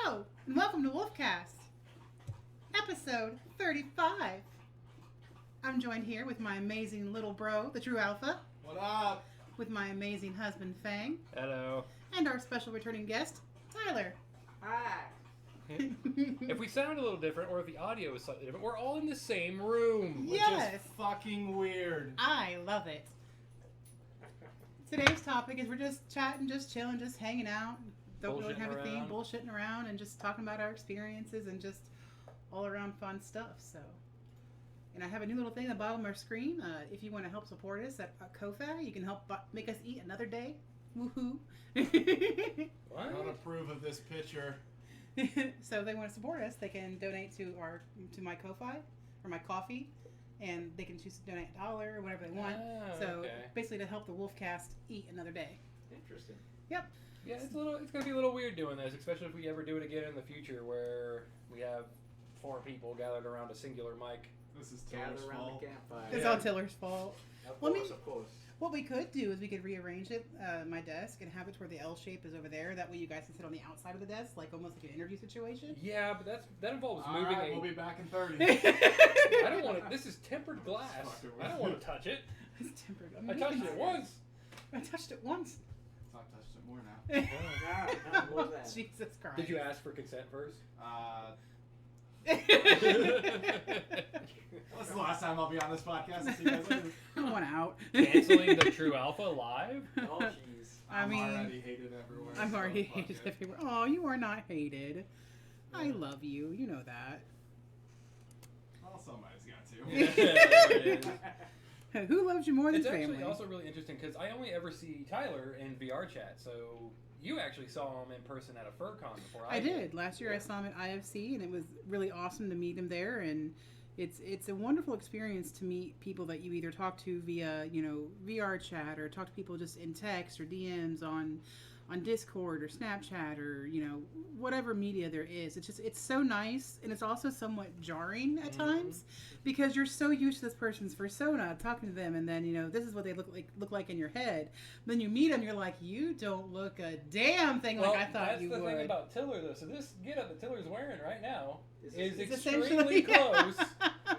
Hello, and welcome to Wolfcast, episode 35. I'm joined here with my amazing little bro, the Tru Alpha. What up? With my amazing husband, Fang. Hello. And our special returning guest, Tyler. Hi. If we sound a little different, or if the audio is slightly different, we're all in the same room. Yes. Which is fucking weird. I love it. Today's topic is we're just chatting, just chilling, just hanging out. Don't really have a theme, bullshitting around, and just talking about our experiences and just all around fun stuff. So, and I have a new little thing at the bottom of our screen. If you want to help support us at Ko-Fi, you can help make us eat another day. Woohoo! What? I don't approve of this picture. So if they want to support us, they can donate to my Ko-Fi or my coffee, and they can choose to donate $1 or whatever they want. Okay. Basically to help the Wolfcast eat another day. Interesting. Yep. Yeah, it's gonna be a little weird doing this, especially if we ever do it again in the future, where we have 4 people gathered around a singular mic. This is Tiller's Gather around fault. the campfire. It's all Tiller's fault. Of course. What we could do is we could rearrange it, my desk, and have it where the L shape is over there. That way you guys can sit on the outside of the desk, like almost like an interview situation. Yeah, but that involves All moving. right, we'll be back in 30. I don't want to. This is tempered glass. I don't want to touch it. It's tempered. I touched it once. I touched it once. I've touched it more now. God, what was that? Jesus Christ. Did you ask for consent first? What's the last time I'll be on this podcast? I'll see you guys later. I want out. Canceling the Tru Alpha live? Oh, jeez. I'm already hated everywhere. I'm already so fuck hated it. everywhere. Oh, you are not hated. I Yeah. love you. You know that. Well, somebody's got to. Who loves you more than It's family? actually also really interesting because I only ever see Tyler in VR chat, so you actually saw him in person at a FurCon before I did. Last year I saw him at IFC, and it was really awesome to meet him there. And it's a wonderful experience to meet people that you either talk to via VR chat or talk to people just in text or DMs on Discord or Snapchat or whatever media there is. It's so nice, and it's also somewhat jarring at times because you're so used to this person's persona, talking to them, and then this is what they look like in your head. Then you meet them, you're like, you don't look a damn thing like I thought you would. That's the thing about Tiller, though. So this getup that Tiller's wearing right now is essentially extremely close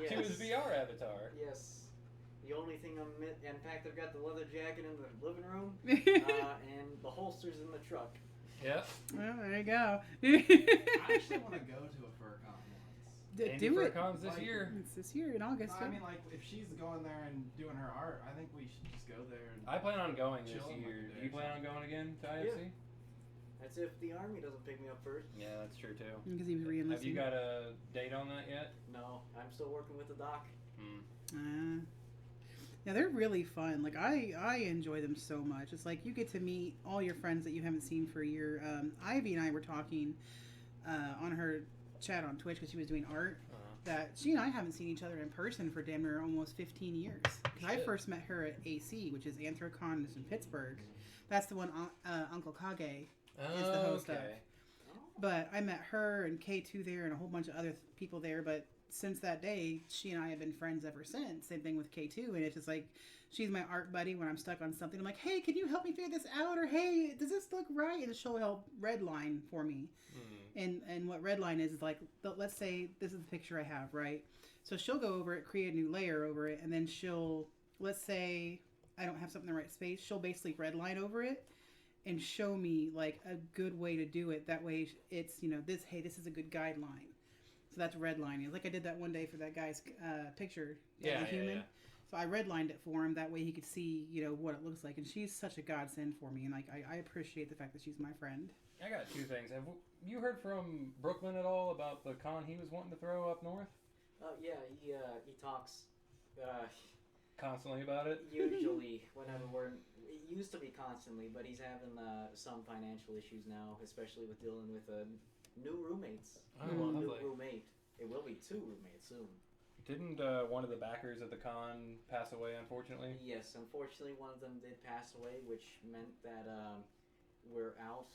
Yes. to his VR avatar. Yes. The only thing in fact, I've got the leather jacket in the living room, and the holsters in the truck. Yep. Well, there you go. I actually want to go to a FurCon once. Do it. FurCons this year. It's this year in August. I mean, like, if she's going there and doing her art, I think we should just go there. And I plan on going this Chill on year. like a Do you day plan or on going again to IFC? That's if the army doesn't pick me up first. Yeah, that's true too. Because he was re-enlisting. Have you got a date on that yet? No, I'm still working with the doc. Yeah, they're really fun. Like I enjoy them so much. It's like you get to meet all your friends that you haven't seen for a year. Ivy and I were talking on her chat on Twitch because she was doing art. That she and I haven't seen each other in person for damn near almost 15 years. Because I first met her at AC, which is Anthrocon in Pittsburgh. That's the one Uncle Kage is the host of. But I met her and K2 there and a whole bunch of other people there. But since that day, she and I have been friends ever since. Same thing with K2. And it's just like, she's my art buddy when I'm stuck on something. I'm like, hey, can you help me figure this out? Or, hey, does this look right? And she'll help redline for me. And what redline is like, let's say this is the picture I have, right? So she'll go over it, create a new layer over it. And then let's say I don't have something in the right space. She'll basically redline over it and show me like a good way to do it. That way it's, this is a good guideline. So that's redlining. Like I did that one day for that guy's picture, the human. Yeah. So I redlined it for him. That way he could see, what it looks like. And she's such a godsend for me. And like I appreciate the fact that she's my friend. I got 2 things. Have you heard from Brooklyn at all about the con he was wanting to throw up north? Yeah, he talks Constantly about it? usually whenever it used to be constantly, but he's having some financial issues now, especially with dealing with new roommates. New roommate. It will be 2 roommates soon. Didn't one of the backers at the con pass away, unfortunately? Yes, unfortunately one of them did pass away, which meant that we're out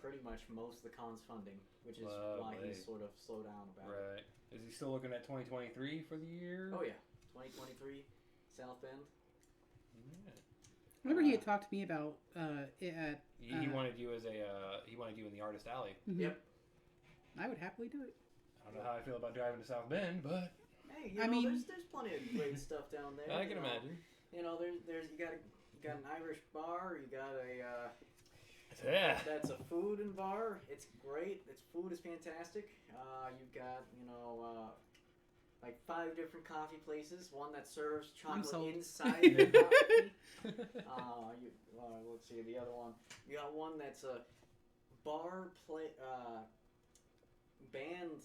pretty much most of the con's funding, which is why he's sort of slowed down about it. Right. Is he still looking at 2023 for the year? Oh yeah, 2023, South Bend. Yeah. Remember he had talked to me about it at... He wanted you as he wanted you in the Artist Alley. Mm-hmm. Yep. I would happily do it. I don't know how I feel about driving to South Bend, but Hey, I mean- there's plenty of great stuff down there. I can imagine. You know, there's you got an Irish bar. You got a Yeah. that's a food and bar. It's great. Its food is fantastic. You've got like 5 different coffee places. One that serves chocolate sold. inside the coffee. Let's see the other one. You got one that's a band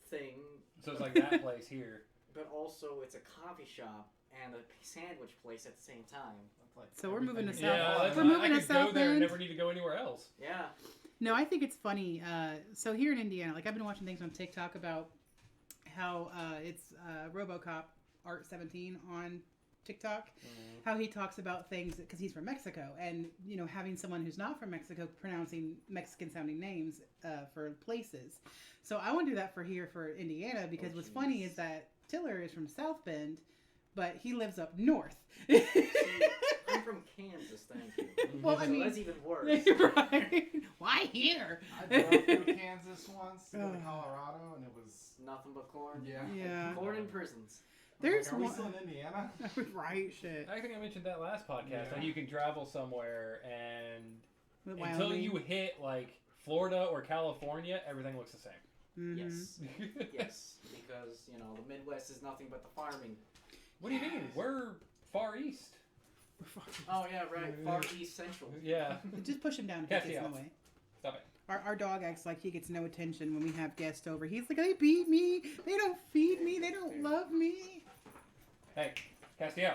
thing, So it's like that place here. but also it's a coffee shop and a sandwich place at the same time. That's like So we're moving to everything. South- Yeah, that's We're why moving I to could go South there and Bend. never need to go anywhere else. Yeah. No, I think it's funny. So here in Indiana, like I've been watching things on TikTok about how it's RoboCop Art 17 on TikTok, how he talks about things because he's from Mexico, and you know, having someone who's not from Mexico pronouncing Mexican-sounding names for places. So I want to do that for here for Indiana because what's funny is that Tiller is from South Bend, but he lives up north. See, I'm from Kansas, thank you. Well, I So mean, that's even worse. right? Why here? I drove through Kansas once to go to Colorado, and it was Nothing but corn. yeah. Yeah. Corn in prisons. There's Like, are we one. still in Indiana? Right, shit. I think I mentioned that last podcast. Yeah. How you can travel somewhere and With until Wyoming. you hit like Florida or California, everything looks the same. Mhm. Yes. Yes. Because, you know, the Midwest is nothing but the farming. What do you mean? We're far east. Oh, yeah, right. Far East Central. Yeah. Just push him down if Catch he the gets in the elf. way. Stop it. Our dog acts like he gets no attention when we have guests over. He's like, they beat me. They don't feed me. They don't love me. Hey, Castiel.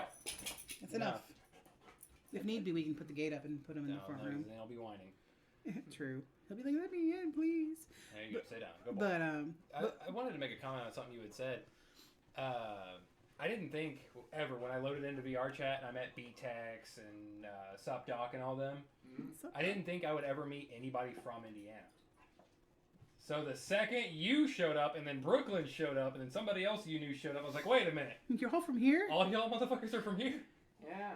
That's enough. If need be, we can put the gate up and put him in No, the front no, room. then I'll be whining. True. He'll be like, let me in, please. There you go. Sit down. Go. But I wanted to make a comment on something you had said. I didn't think ever when I loaded into VR chat and I met BTEX and SupDoc and all them, I didn't think I would ever meet anybody from Indiana. So the second you showed up and then Brooklyn showed up and then somebody else you knew showed up, I was like, wait a minute. you're all from here? All y'all motherfuckers are from here? Yeah.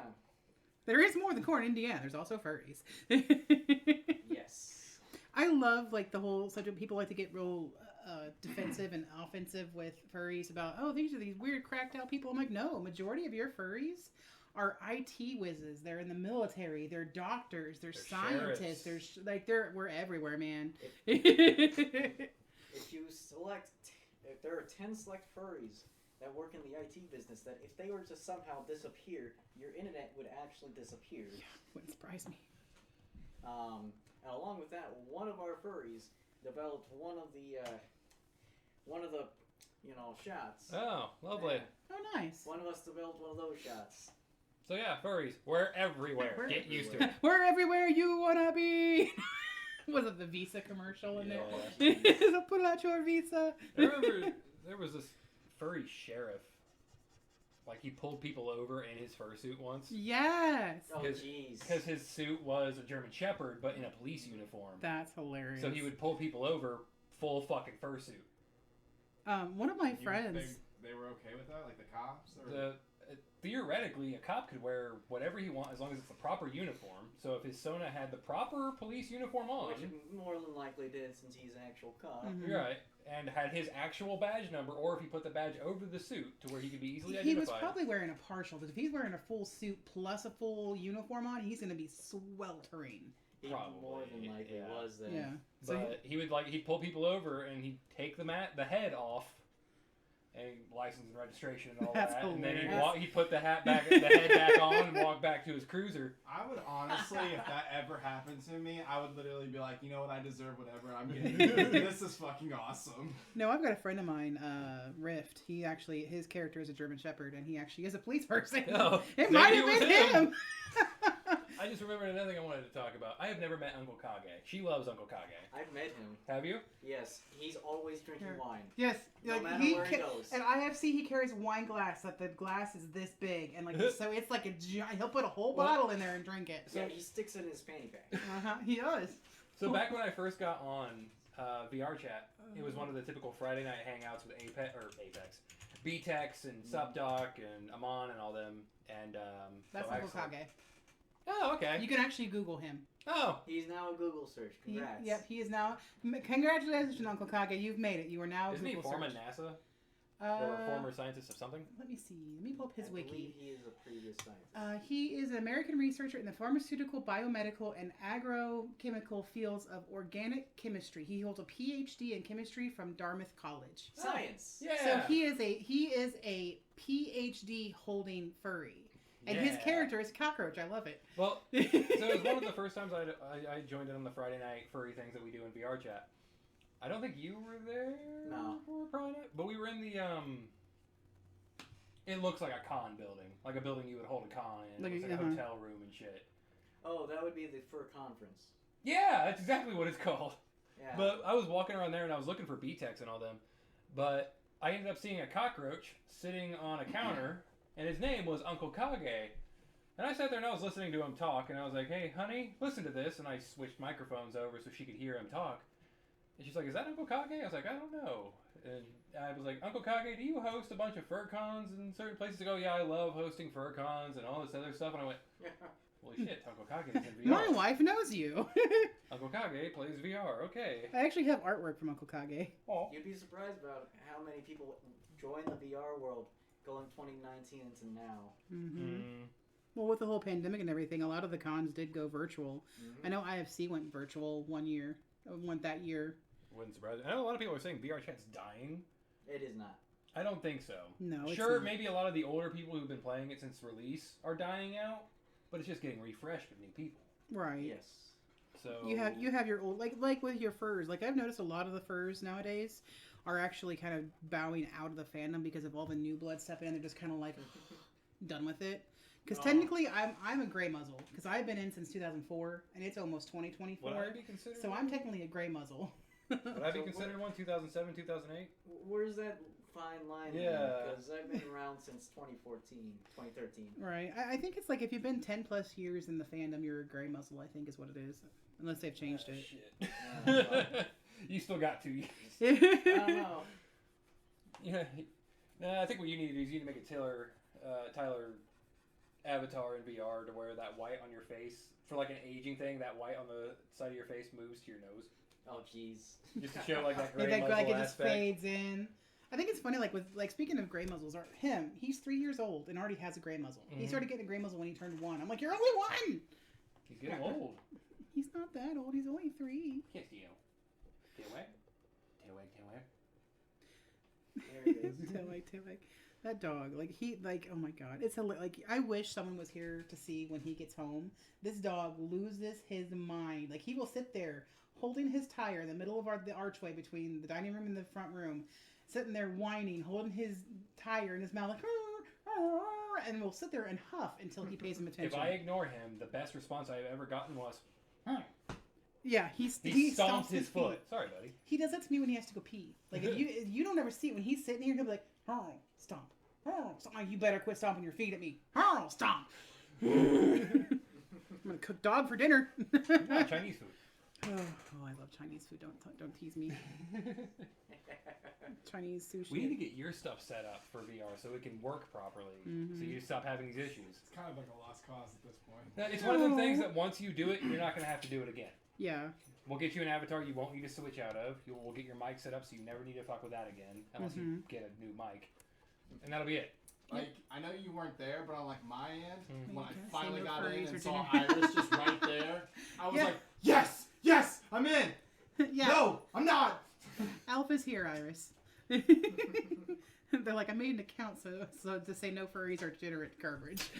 There is more than corn in Indiana. There's also furries. Yes. I love like the whole subject. People like to get real defensive and offensive with furries about, oh, these are these weird cracked out people. I'm like, no, majority of your furries are IT whizzes. They're in the military. They're doctors. They're scientists. We're everywhere, man. If there are 10 select furries that work in the IT business, that if they were to somehow disappear, your internet would actually disappear. Wouldn't surprise me. And along with that, one of our furries developed one of the shots. Oh, lovely. Yeah. Oh, nice. One of us developed one of those shots. So yeah, furries. We're everywhere. We're Get used to it. We're everywhere you wanna be. Was it the Visa commercial in Yeah. there? So put out your Visa. I remember there was this furry sheriff. Like he pulled people over in his fursuit once. Yes. Oh, Because- jeez. Because his suit was a German Shepherd, but in a police uniform. That's hilarious. So he would pull people over full fucking fursuit. One of my friends. They were okay with that, like the cops. Or... Theoretically, a cop could wear whatever he wants as long as it's the proper uniform. So if his Sona had the proper police uniform on, Which he more than likely did since he's an actual cop. Mhm. you're right, and had his actual badge number, or if he put the badge over the suit to where he could be easily He was identified. probably wearing a partial, because if he's wearing a full suit plus a full uniform on, he's going to be sweltering. He Probably, more than likely yeah. was then. Yeah. So But he'd pull people over and he'd take the head off, and license and registration and all That's that, and then hilarious. he'd put the head back on and walk back to his cruiser. I would honestly, if that ever happened to me, I would literally be like, you know what, I deserve whatever I'm getting. This is fucking awesome. No, I've got a friend of mine, Rift. His character is a German Shepherd, and he actually is a police person. Oh, It maybe might it was have been him. I just remembered another thing I wanted to talk about. I have never met Uncle Kage. She loves Uncle Kage. I've met him. Have you? Yes, he's always drinking Here. wine. Yes, No like matter where he goes. At IFC he carries a wine glass that the glass is this big, and like so it's like a giant. He'll put a whole Well- bottle in there and drink it. Yeah, he sticks it in his fanny pack. He does. So back when I first got on VR chat, it was one of the typical Friday night hangouts with Apex, BTEX and SupDoc and Amon and all them. And That's so Uncle excellent. Kage. Oh, okay. You can actually Google him. Oh. He's now a Google search. Congrats. He is now. Congratulations, Uncle Kage. You've made it. You are now. Isn't Google he former search. NASA? Or a former scientist of something? Let me see. Let me pull up his I wiki. believe he is a previous scientist. He is an American researcher in the pharmaceutical, biomedical, and agrochemical fields of organic chemistry. He holds a PhD in chemistry from Dartmouth College. Science. Yeah. So he is a PhD holding furry. And his character is Cockroach. I love it. Well, so it was one of the first times I joined in on the Friday night furry things that we do in VR chat. I don't think you were there. No. Probably not. But we were in the it looks like a con building, like a building you would hold a con in. It looks like a hotel room and shit. Oh, that would be the fur conference. Yeah, that's exactly what it's called. Yeah. But I was walking around there and I was looking for B-Techs and all them. But I ended up seeing a cockroach sitting on a counter, and his name was Uncle Kage. And I sat there and I was listening to him talk, and I was like, hey, honey, listen to this. And I switched microphones over so she could hear him talk. And she's like, is that Uncle Kage? I was like, I don't know. And I was like, Uncle Kage, do you host a bunch of fur cons in certain places? They go, yeah, I love hosting fur cons and all this other stuff. And I went, holy shit, Uncle Kage is in VR. My wife knows you. Uncle Kage plays VR, okay. I actually have artwork from Uncle Kage. Oh. You'd be surprised about how many people join the VR world going 2019 into now. Mm-hmm. Well, with the whole pandemic and everything, a lot of the cons did go virtual. I know IFC went virtual went that year. Wouldn't surprise me. I know a lot of people are saying VR chat's dying. It is not. I don't think so. No, it's sure, not. maybe a lot of the older people who've been playing it since release are dying out, but it's just getting refreshed with new people. Right. Yes. So You have your old like with your furs. Like I've noticed a lot of the furs nowadays are actually kind of bowing out of the fandom because of all the new blood stuff in. They're just kind of like done with it. Because technically, I'm a gray muzzle because I've been in since 2004 and it's almost 2024. Would I be considered? So I'm technically a gray muzzle. Would I be considered one? 2007, 2008. Where's that fine line? Yeah. Because I've been around since 2014, 2013. Right. I think it's like if you've been 10 plus years in the fandom, you're a gray muzzle. I think is what it is, unless they've changed it. Shit. You still got 2 years. I don't know. Yeah. I think what you need to do is you need to make a Tyler avatar in VR to wear that white on your face for like an aging thing. That white on the side of your face moves to your nose. Oh, jeez. Just to show like that gray Like muzzle it just aspect. fades in. I think it's funny, speaking of gray muzzles, he's 3 years old and already has a gray muzzle. He started getting a gray muzzle when he turned 1. I'm like, you're only 1! He's getting old. He's not that old. He's only 3. Can't see you. Tail wag. Tail wag, tail wag. There it is. Tail wag. That dog, oh my god. It's I wish someone was here to see when he gets home. This dog loses his mind. Like, he will sit there holding his tire in the middle of the archway between the dining room and the front room, sitting there whining, holding his tire in his mouth, like, and will sit there and huff until he pays him attention. If I ignore him, the best response I've ever gotten was, Yeah, he stomps his foot. Sorry, buddy. He does that to me when he has to go pee. Like, if you don't ever see it when he's sitting here, he'll be like, stomp. Stomp. You better quit stomping your feet at me. Stomp. I'm gonna cook dog for dinner. Chinese food. Oh, I love Chinese food. Don't tease me. Chinese sushi. We need to get your stuff set up for VR so it can work properly. So you stop having these issues. It's kind of like a lost cause at this point. It's one of them things that once you do it, you're not going to have to do it again. Yeah. We'll get you an avatar you won't need to switch out of. We'll get your mic set up so you never need to fuck with that again unless you get a new mic. And that'll be it. Like, I know you weren't there, but on like my end, when I Okay, finally say no got in furries and or saw dinner. Iris just right there, I was Yeah. like, yes, I'm in. Yeah. No, I'm not. Alpha's here, Iris. They're like, I made an account so to say no furries or degenerate garbage.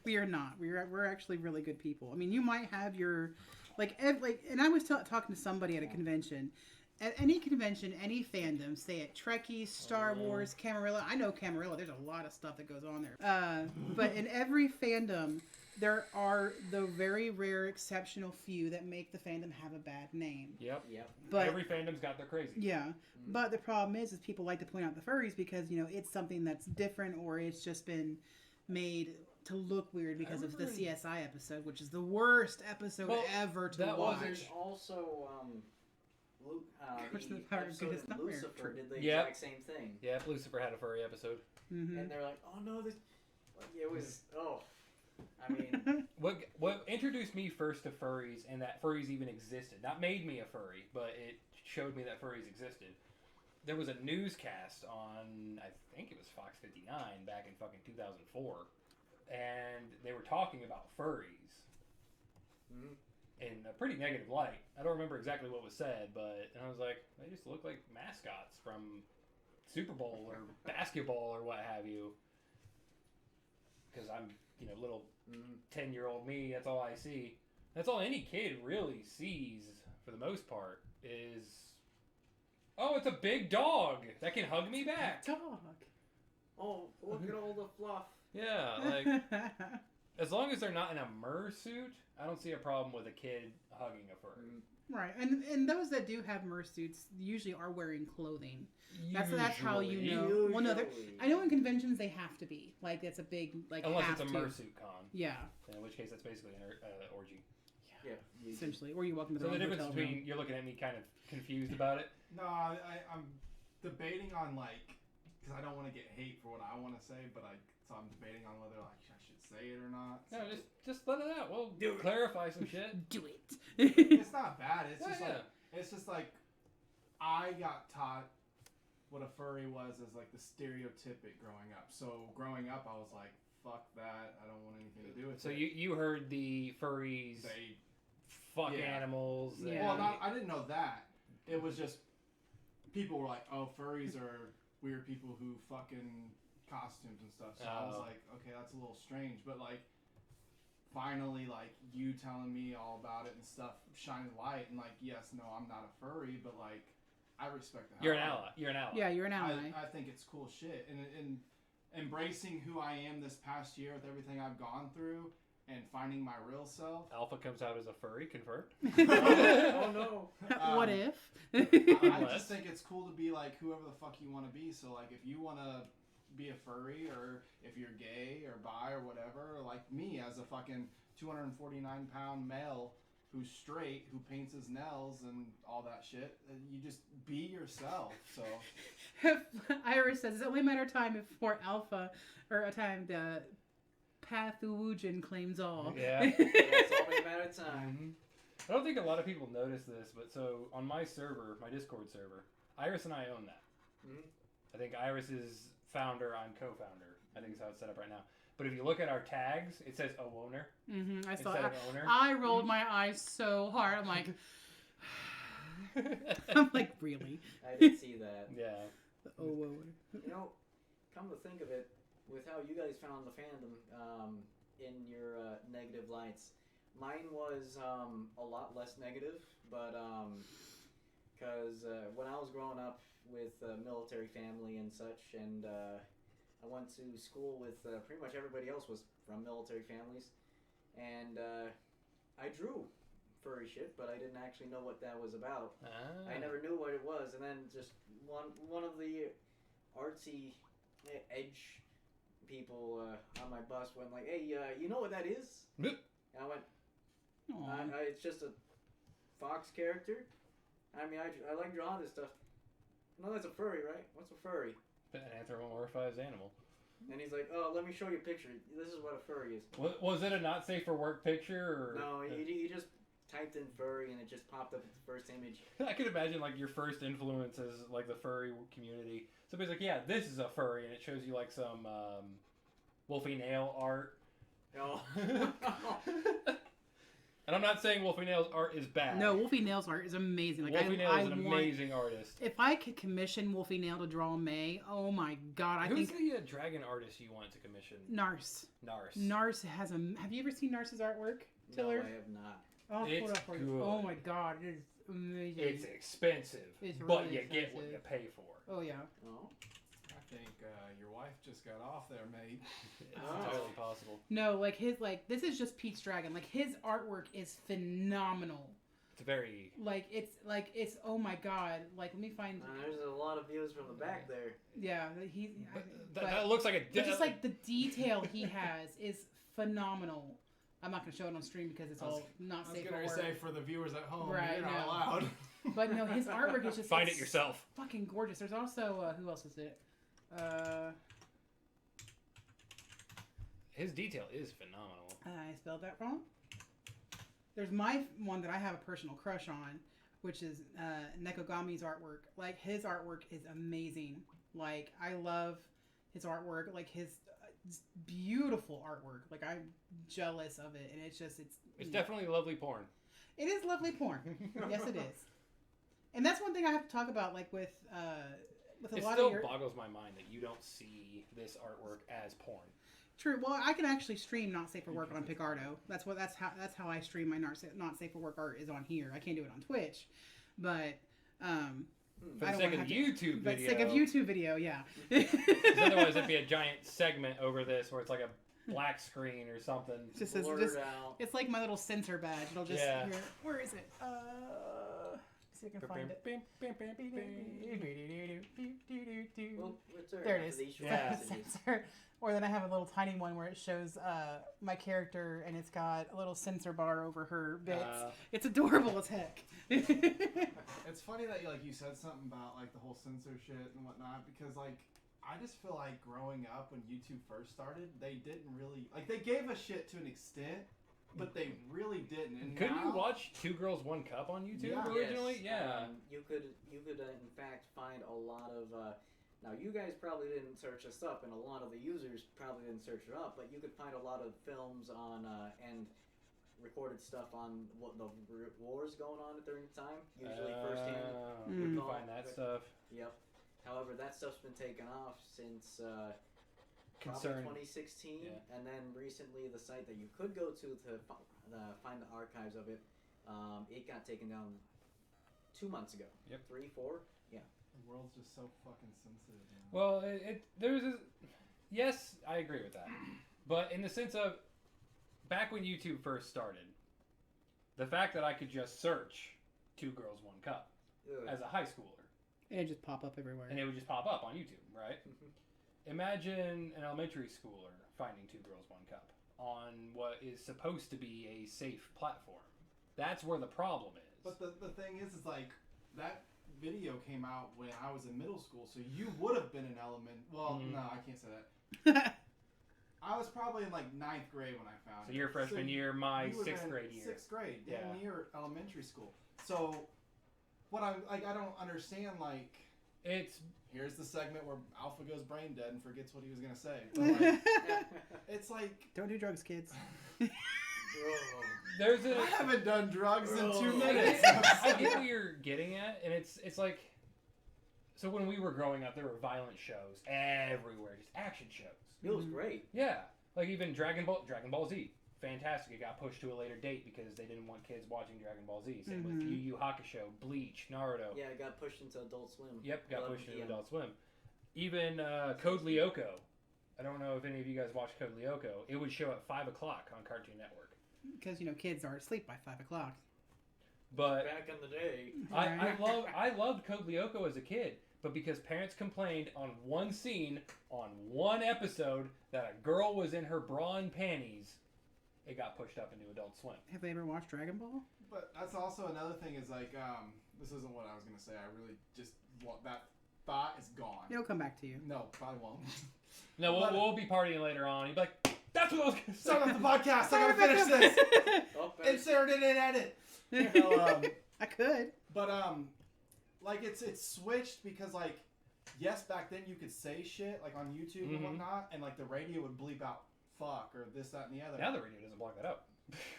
We are not. We're actually really good people. I mean, you might have your and I was talking to somebody at a convention. At any convention, any fandom, say it Trekkies, Star Wars, Camarilla. I know Camarilla. There's a lot of stuff that goes on there. But in every fandom, there are the very rare, exceptional few that make the fandom have a bad name. Yep. But every fandom's got their crazy. Yeah. But the problem is people like to point out the furries because, it's something that's different or it's just been made to look weird because of the CSI episode, which is the worst episode ever to watch. There's also Curse the of the Power of episode Goodness of Nightmare. Lucifer did the Yep. exact same thing. Yeah, Lucifer had a furry episode. Mm-hmm. And they're like, oh no, this. It was I mean, what introduced me first to furries and that furries even existed, not made me a furry, but it showed me that furries existed. There was a newscast on, I think it was Fox 59 back in fucking 2004, and they were talking about furries in a pretty negative light. I don't remember exactly what was said, but and I was like, they just look like mascots from Super Bowl or basketball or what have you. Because I'm, little 10-year-old me, that's all I see. That's all any kid really sees, for the most part, is, oh, it's a big dog that can hug me back. Dog. oh, look at all the fluff. Yeah, like, as long as they're not in a mersuit, I don't see a problem with a kid hugging a furry. Right, and those that do have mersuits usually are wearing clothing. That's how you know. Usually. Well, no, I know in conventions they have to be like it's a big like. Unless have it's a to. mersuit con. Yeah. In which case, that's basically an orgy. Yeah. Essentially, or you welcome to the So the difference hotel between room. you're looking at me kind of confused about it. No, I'm debating on because I don't want to get hate for what I want to say, but so I'm debating on whether I should say it or not. No, just let it out. We'll clarify some shit. Do it. It's not bad. It's just like I got taught what a furry was as like the stereotypic growing up. So growing up, I was like, fuck that. I don't want anything to do with it. So you heard the furries fuck animals. Yeah. Well, I didn't know that. It was just people were like, oh, furries are weird people who fucking costumes and stuff. So I was like, okay, that's a little strange. But like, finally, like you telling me all about it and stuff, shining light, and like, yes, no, I'm not a furry, but like, I respect the hell. You're an ally. Yeah, you're an ally. I think it's cool shit, and embracing who I am this past year with everything I've gone through and finding my real self. Alpha comes out as a furry, confirmed. Oh no. What if? I just think it's cool to be like whoever the fuck you want to be. So like, if you want to be a furry, or if you're gay or bi or whatever, like me as a fucking 249-pound male who's straight, who paints his nails and all that shit, you just be yourself. So Iris says it's only a matter of time before Alpha or a time the Pathwujin claims all. Yeah. It's only a matter of time. I don't think a lot of people notice this, but so on my server, my Discord server, Iris and I own that. I think Iris is founder, I'm co-founder. I think is how it's set up right now. But if you look at our tags, it says owner. I saw instead it. of owner. I rolled my eyes so hard. I'm like, really? I did see that. Yeah. Come to think of it, with how you guys found the fandom in your negative lights, mine was a lot less negative, but because when I was growing up with a military family and such, and I went to school with pretty much everybody else was from military families, and I drew furry shit, but I didn't actually know what that was about. I never knew what it was, and then just one of the artsy edge people on my bus went like, "Hey, you know what that is?" And I went, "It's just a fox character. I mean, I like drawing this stuff. No, that's a furry, right? What's a furry?" An anthropomorphized animal. And he's like, "Oh, let me show you a picture. This is what a furry is." Was it a not safe for work picture? Or? No, he just typed in furry and it just popped up at the first image. I could imagine like your first influence is like the furry community. Somebody's like, "Yeah, this is a furry," and it shows you like some Wolfie nail art. Oh. And I'm not saying Wolfie Nail's art is bad. No, Wolfie Nail's art is amazing. Like, Wolfie Nail is an amazing artist. If I could commission Wolfie Nail to draw May, oh my god, Who's the dragon artist you want to commission? Nars. Nars has a... Have you ever seen Nars's artwork, Tiller? No, I have not. I'll it's pull it up for you. good. Oh my god, it is amazing. It's expensive, It's but really you expensive. get what you pay for. Oh yeah. Oh. I think your wife just got off there, mate. It's entirely possible. No, like his this is just Pete's Dragon. Like his artwork is phenomenal. It's very it's oh my god. Like let me find. There's a lot of views from the back there. Yeah, that looks like a. Just like the detail he has is phenomenal. I'm not gonna show it on stream because it's all not safe for work. I was gonna say for the viewers at home, right, you're not allowed. But no, his artwork is just find it yourself. Fucking gorgeous. There's also who else is it? His detail is phenomenal. I spelled that wrong. There's my one that I have a personal crush on, which is Nekogami's artwork. Like, his artwork is amazing. Like, I love his artwork. Like, his beautiful artwork. Like, I'm jealous of it, and it's definitely lovely porn. It is lovely porn. Yes, it is. And that's one thing I have to talk about, like, with a lot of your... It still boggles my mind that you don't see this artwork as porn. True. Well, I can actually stream Not Safe for Work on Picardo. That's how I stream my Not Safe for Work art is on here. I can't do it on Twitch, but for the sake of YouTube video. For the sake of YouTube video, yeah. Otherwise, it'd be a giant segment over this where it's like a black screen or something. It's like my little center badge. It'll just here. Where is it? See if I can find it. There it is. Yeah. Or then I have a little tiny one where it shows my character, and it's got a little censor bar over her bits. It's adorable as heck. It's funny that you said something about like the whole censor shit and whatnot, because like I just feel like growing up when YouTube first started, they didn't really they gave a shit to an extent, but they really didn't. And couldn't you watch Two Girls One Cup on YouTube originally? Yes. You could in fact find a lot of. Now, you guys probably didn't search this up, and a lot of the users probably didn't search it up, but you could find a lot of films on and recorded stuff on what the wars going on during the time, usually firsthand. You can find that stuff. Yep. However, that stuff's been taken off since probably 2016, and then recently the site that you could go to find the archives of it, it got taken down 2 months ago. Yep. 3, 4, yeah. The world's just so fucking sensitive now. Well, yes, I agree with that. But in the sense of, back when YouTube first started, the fact that I could just search Two Girls, One Cup as a high schooler. And it just pop up everywhere. And it would just pop up on YouTube, right? Imagine an elementary schooler finding Two Girls, One Cup on what is supposed to be a safe platform. That's where the problem is. But the thing is like, that video came out when I was in middle school, so you would have been in no, I can't say that. I was probably in like 9th grade when I found it. So your freshman year, my 6th grade year. 6th grade, damn near elementary school. So what I don't understand, like, here's the segment where Alpha goes brain dead and forgets what he was gonna say. But like, it's like, don't do drugs, kids. I haven't done drugs in 2 minutes. I get what you're getting at, and it's like, so when we were growing up, there were violent shows everywhere, just action shows. It was great. Yeah, like even Dragon Ball Z, fantastic. It got pushed to a later date because they didn't want kids watching Dragon Ball Z. Same with Yu Yu Hakusho, Bleach, Naruto. Yeah, it got pushed into Adult Swim. Yep, got pushed into Adult Swim. Even Code Lyoko. I don't know if any of you guys watched Code Lyoko. It would show at 5 o'clock on Cartoon Network. Because kids are asleep by 5 o'clock. But back in the day, I loved Code Lyoko as a kid, but because parents complained on one scene on one episode that a girl was in her bra and panties, it got pushed up into Adult Swim. Have they ever watched Dragon Ball? But that's also another thing is like, this isn't what I was gonna say. I really just that thought is gone. It'll come back to you. No, probably won't. No, we'll be partying later on. You'll be like, that's what I was going to say. Start off the podcast. I gotta finish this. Insert it in edit. I could. But like it's switched because like, yes, back then you could say shit like on YouTube and whatnot, and like the radio would bleep out fuck or this, that, and the other. Now the radio doesn't block that out.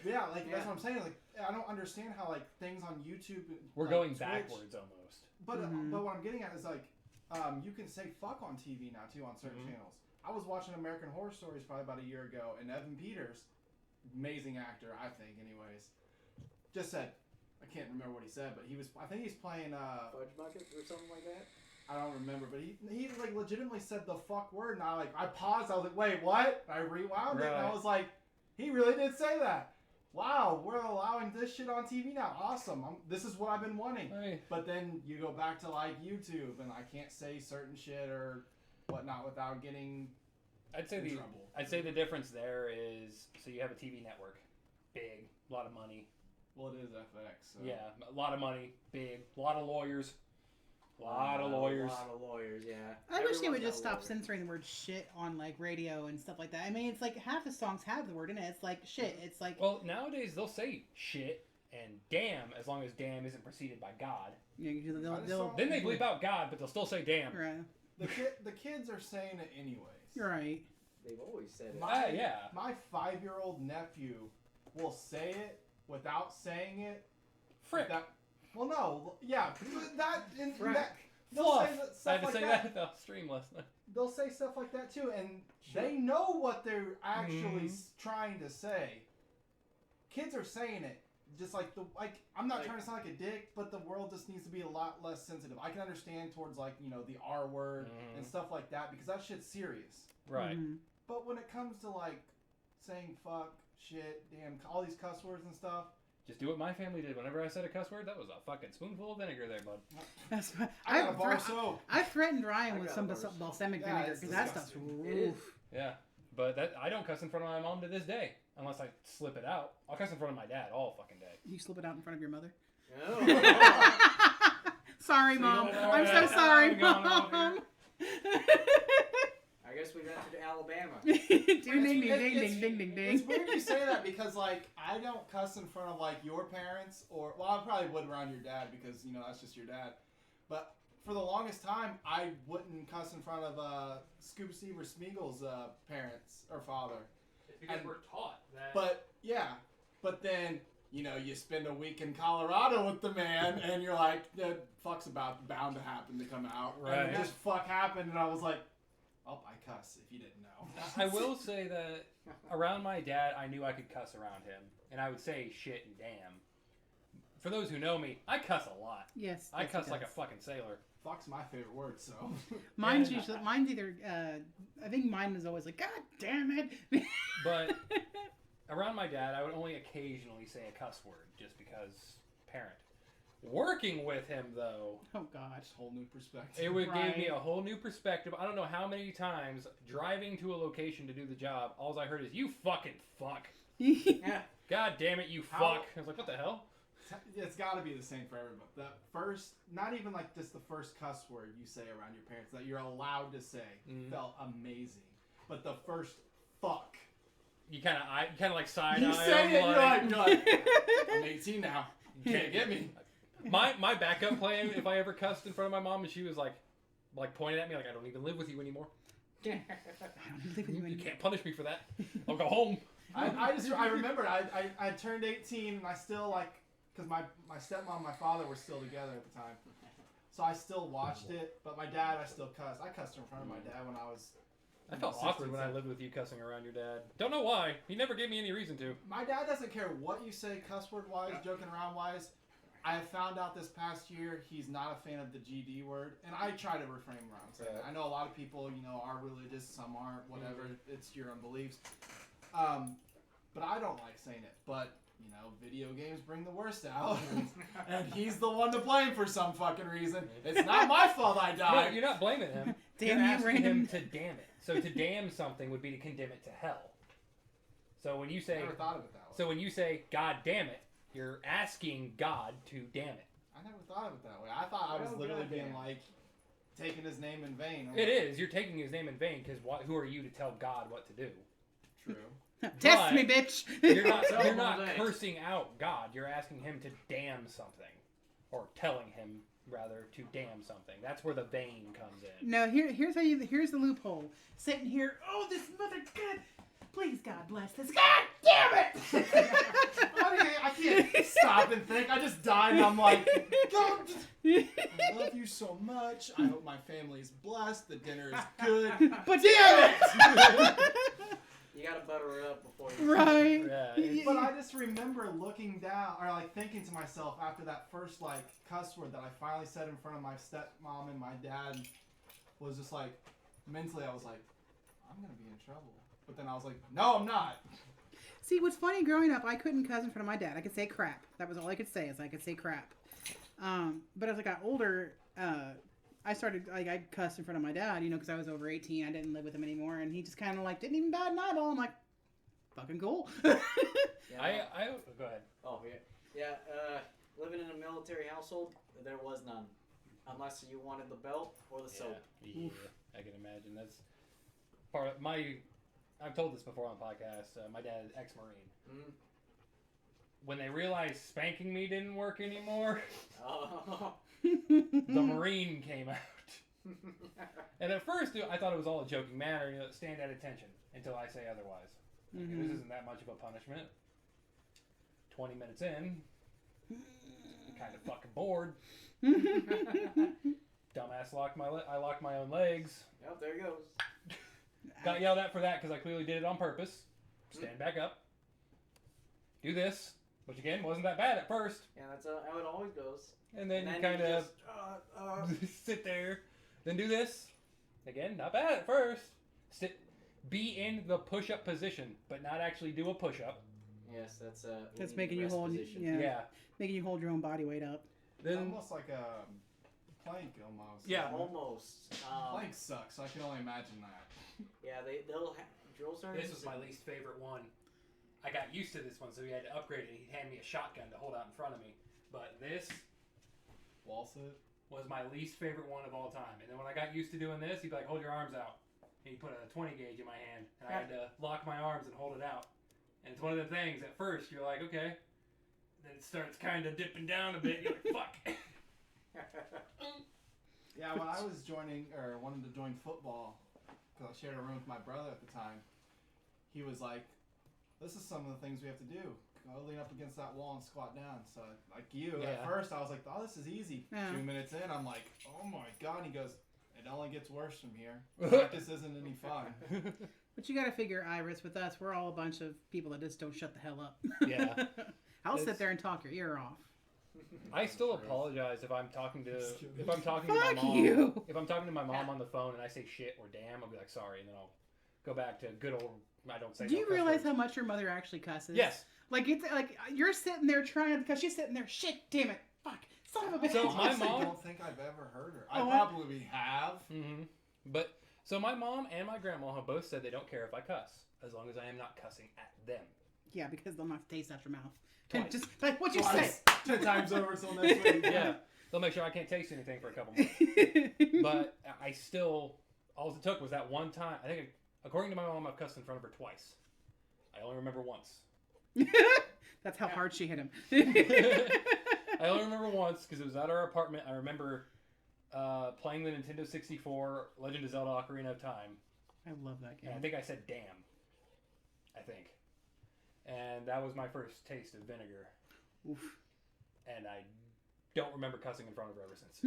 That's what I'm saying. Like, I don't understand how like things on YouTube. We're going Twitch, backwards almost. But but what I'm getting at is like, you can say fuck on TV now too on certain channels. I was watching American Horror Stories probably about a year ago, and Evan Peters, amazing actor, I think, anyways, just said, I can't remember what he said, but I think he's playing Fudge Bucket or something like that. I don't remember, but he like legitimately said the fuck word, and I paused. I was like, wait, what? And I rewound it, and I was like, he really did say that. Wow, we're allowing this shit on TV now. Awesome. This is what I've been wanting. Hey. But then you go back to like YouTube, and I can't say certain shit or whatnot without getting in trouble. I'd say the difference there is, so you have a TV network, big, a lot of money. Well, it is FX. So. Yeah, a lot of money, big, a lot of lawyers. A lot of lawyers. A lot of lawyers, yeah. I wish they would just stop lawyer. censoring the word shit on like radio and stuff like that. I mean, it's like half the songs have the word in it. It's like shit. It's like Well, nowadays they'll say shit and damn as long as damn isn't preceded by God. yeah, I just they'll saw- Then they bleep out God, but they'll still say damn. right. The kids are saying it anyways. Right. They've always said it. Yeah. My 5-year-old nephew will say it without saying it. Frick. Well, no, yeah, that and Frick. that. They'll Fluff. say I stuff had to like say that at the stream last night. They'll say stuff like that too, and Sure. they know what they're actually trying to say. Kids are saying it. Just like I'm not trying to sound like a dick, but the world just needs to be a lot less sensitive. I can understand towards the R word and stuff like that because that shit's serious. Right. Mm-hmm. But when it comes to saying fuck, shit, damn, all these cuss words and stuff, Just do what my family did. Whenever I said a cuss word, that was a fucking spoonful of vinegar there, bud. That's I got a bar of soap. I threatened Ryan I with got some a bar of soap. balsamic Yeah, vinegar it's because that stuff's disgusting. It is. roof. Yeah. But I don't cuss in front of my mom to this day. Unless I slip it out. I'll cuss in front of my dad all fucking day. You slip it out in front of your mother. Oh. Sorry, Mom. don't know I'm that. so sorry, I'm going on Mom. I guess we've entered Alabama. ding, ding, ding, It's- ding, it's- ding, ding, ding, It's ding. weird you say that because I don't cuss in front of your parents or I probably would around your dad because that's just your dad. But for the longest time I wouldn't cuss in front of Scoop Steve or Smeagol's parents or father. It's because And- we're taught that. But then you spend a week in Colorado with the man and you're like, the fuck's bound to happen to come out. Right. And it just happened and I was like, oh, I cuss if you didn't know. I will say that around my dad, I knew I could cuss around him. And I would say shit and damn. For those who know me, I cuss a lot. Yes. I yes, cuss he like a does. fucking sailor. Fuck's my favorite word, so. Mine's Yeah. usually either. I think mine is always like, God damn it. But around my dad, I would only occasionally say a cuss word just because parent. Working with him, though, Oh God. Whole new perspective. it would give me Right. a whole new perspective. I don't know how many times driving to a location to do the job, all I heard is, you fucking fuck. Yeah. God damn it, you How- fuck. I was like, what the hell? It's got to be the same for everybody. The first, not even just the first cuss word you say around your parents that you're allowed to say felt amazing. But the first fuck. You kind of like side You eye say him, it, like- you're like, I'm 18 now. You can't get me. My backup plan, if I ever cussed in front of my mom and she was like pointed at me like, I don't even live with you anymore. I don't think You can't punish me for that. I'll go home. I remember I turned 18 and I still because my stepmom and my father were still together at the time. So I still watched it, but my dad I still cussed. I cussed in front of my dad when I was I felt 16, awkward when I lived with you cussing around your dad. Don't know why. He never gave me any reason to. My dad doesn't care what you say, cuss word wise, joking around wise. I have found out this past year he's not a fan of the GD word, and I try to refrain around saying it. I know a lot of people, are religious, some aren't, whatever. It's your own beliefs. But I don't like saying it. But video games bring the worst out, and he's the one to blame for some fucking reason. It's not my fault I No, died. you're not blaming him. Damn you're you, asking him random. to damn it. So to damn something would be to condemn it to hell. So when you I say never thought of it that way. so when you say God damn it, you're asking God to damn it. I never thought of it that way. I thought I was Oh, literally goddamn. being taking his name in vain. It is. You're taking his name in vain because who are you to tell God what to do? True. Test But me, bitch. You're not Tell you're him not that. cursing out God. You're asking him to damn something, or telling him rather to damn something. That's where the vain comes in. No, here's the loophole. Sitting here, oh, this mother, God, please, God bless this. God damn it! I can't stop and think. I just died and I'm like, God, I love you so much. I hope my family's blessed. The dinner is good. But Damn it! You gotta butter her up before you. Right. Yeah, it's- But I just remember looking down, or thinking to myself after that first cuss word that I finally said in front of my stepmom and my dad, was just mentally I was like, I'm gonna be in trouble. But then I was like, no, I'm not. See, what's funny, growing up, I couldn't cuss in front of my dad. I could say crap. That was all I could say, is I could say crap. But as I got older, I started, I'd cuss in front of my dad, because I was over 18. I didn't live with him anymore. And he just kind of, didn't even bat an eyeball. I'm like, fucking cool. Yeah. I go ahead. Oh yeah. Yeah. Living in a military household, there was none. I'm unless you wanted the belt or the soap. Yeah, I can imagine. That's part of my. I've told this before on the podcast. My dad is ex-Marine. Mm. When they realized spanking me didn't work anymore, Oh. the Marine came out. And at first, I thought it was all a joking matter. Stand at attention until I say otherwise. Okay, this isn't that much of a punishment. 20 minutes in, I'm kind of fucking bored. Dumbass I locked my own legs. Yep, there he goes. Got yelled at for that because I clearly did it on purpose. Stand back up. Do this, which again wasn't that bad at first. Yeah, that's how it always goes. And then you kind of sit there. Then do this. Again, not bad at first. Be in the push-up position, but not actually do a push-up. Yes, that's making you hold. Yeah, making you hold your own body weight up. Then almost like a plank, almost. Yeah, almost. Plank sucks. So I can only imagine that. Yeah, they'll drill sergeants. This was my least favorite one. I got used to this one, so he had to upgrade it. He'd hand me a shotgun to hold out in front of me. But this wall sit was my least favorite one of all time. And then when I got used to doing this, he'd be like, hold your arms out. And he'd put a 20 gauge in my hand. And I had to lock my arms and hold it out. And it's one of the things, at first, you're like, okay. Then it starts kind of dipping down a bit. You're like, fuck. Yeah, when I was wanted to join football, because I shared a room with my brother at the time, he was like, this is some of the things we have to do. Go lean up against that wall and squat down. So, like you, at first I was like, oh, this is easy. Yeah. 2 minutes in, I'm like, oh my God. He goes, it only gets worse from here. Practice isn't any fun. But you got to figure, Iris, with us, we're all a bunch of people that just don't shut the hell up. Yeah. I'll sit there and talk your ear off. I still apologize if I'm talking to my Fuck mom. you. If I'm talking to my mom on the phone and I say shit or damn, I'll be like sorry, and then I'll go back to good old. I don't say. Do you realize how much your mother actually cusses? Yes. Like it's like you're sitting there trying because she's sitting there. Shit, damn it, fuck, son of a bitch. So my I mom. don't think I've ever heard her. I probably have. Mm-hmm. But so my mom and my grandma have both said they don't care if I cuss as long as I am not cussing at them. Yeah, because they'll not taste out your mouth. Twice. Just like what you say. 10 times over till next week. Yeah. They'll make sure I can't taste anything for a couple months. But I still, all it took was that one time. I think, according to my mom, I've cussed in front of her twice. I only remember once. That's how hard she hit him. I only remember once because it was at our apartment. I remember playing the Nintendo 64 Legend of Zelda Ocarina of Time. I love that game. And I think I said damn. I think. And that was my first taste of vinegar. Oof. And I don't remember cussing in front of her ever since. I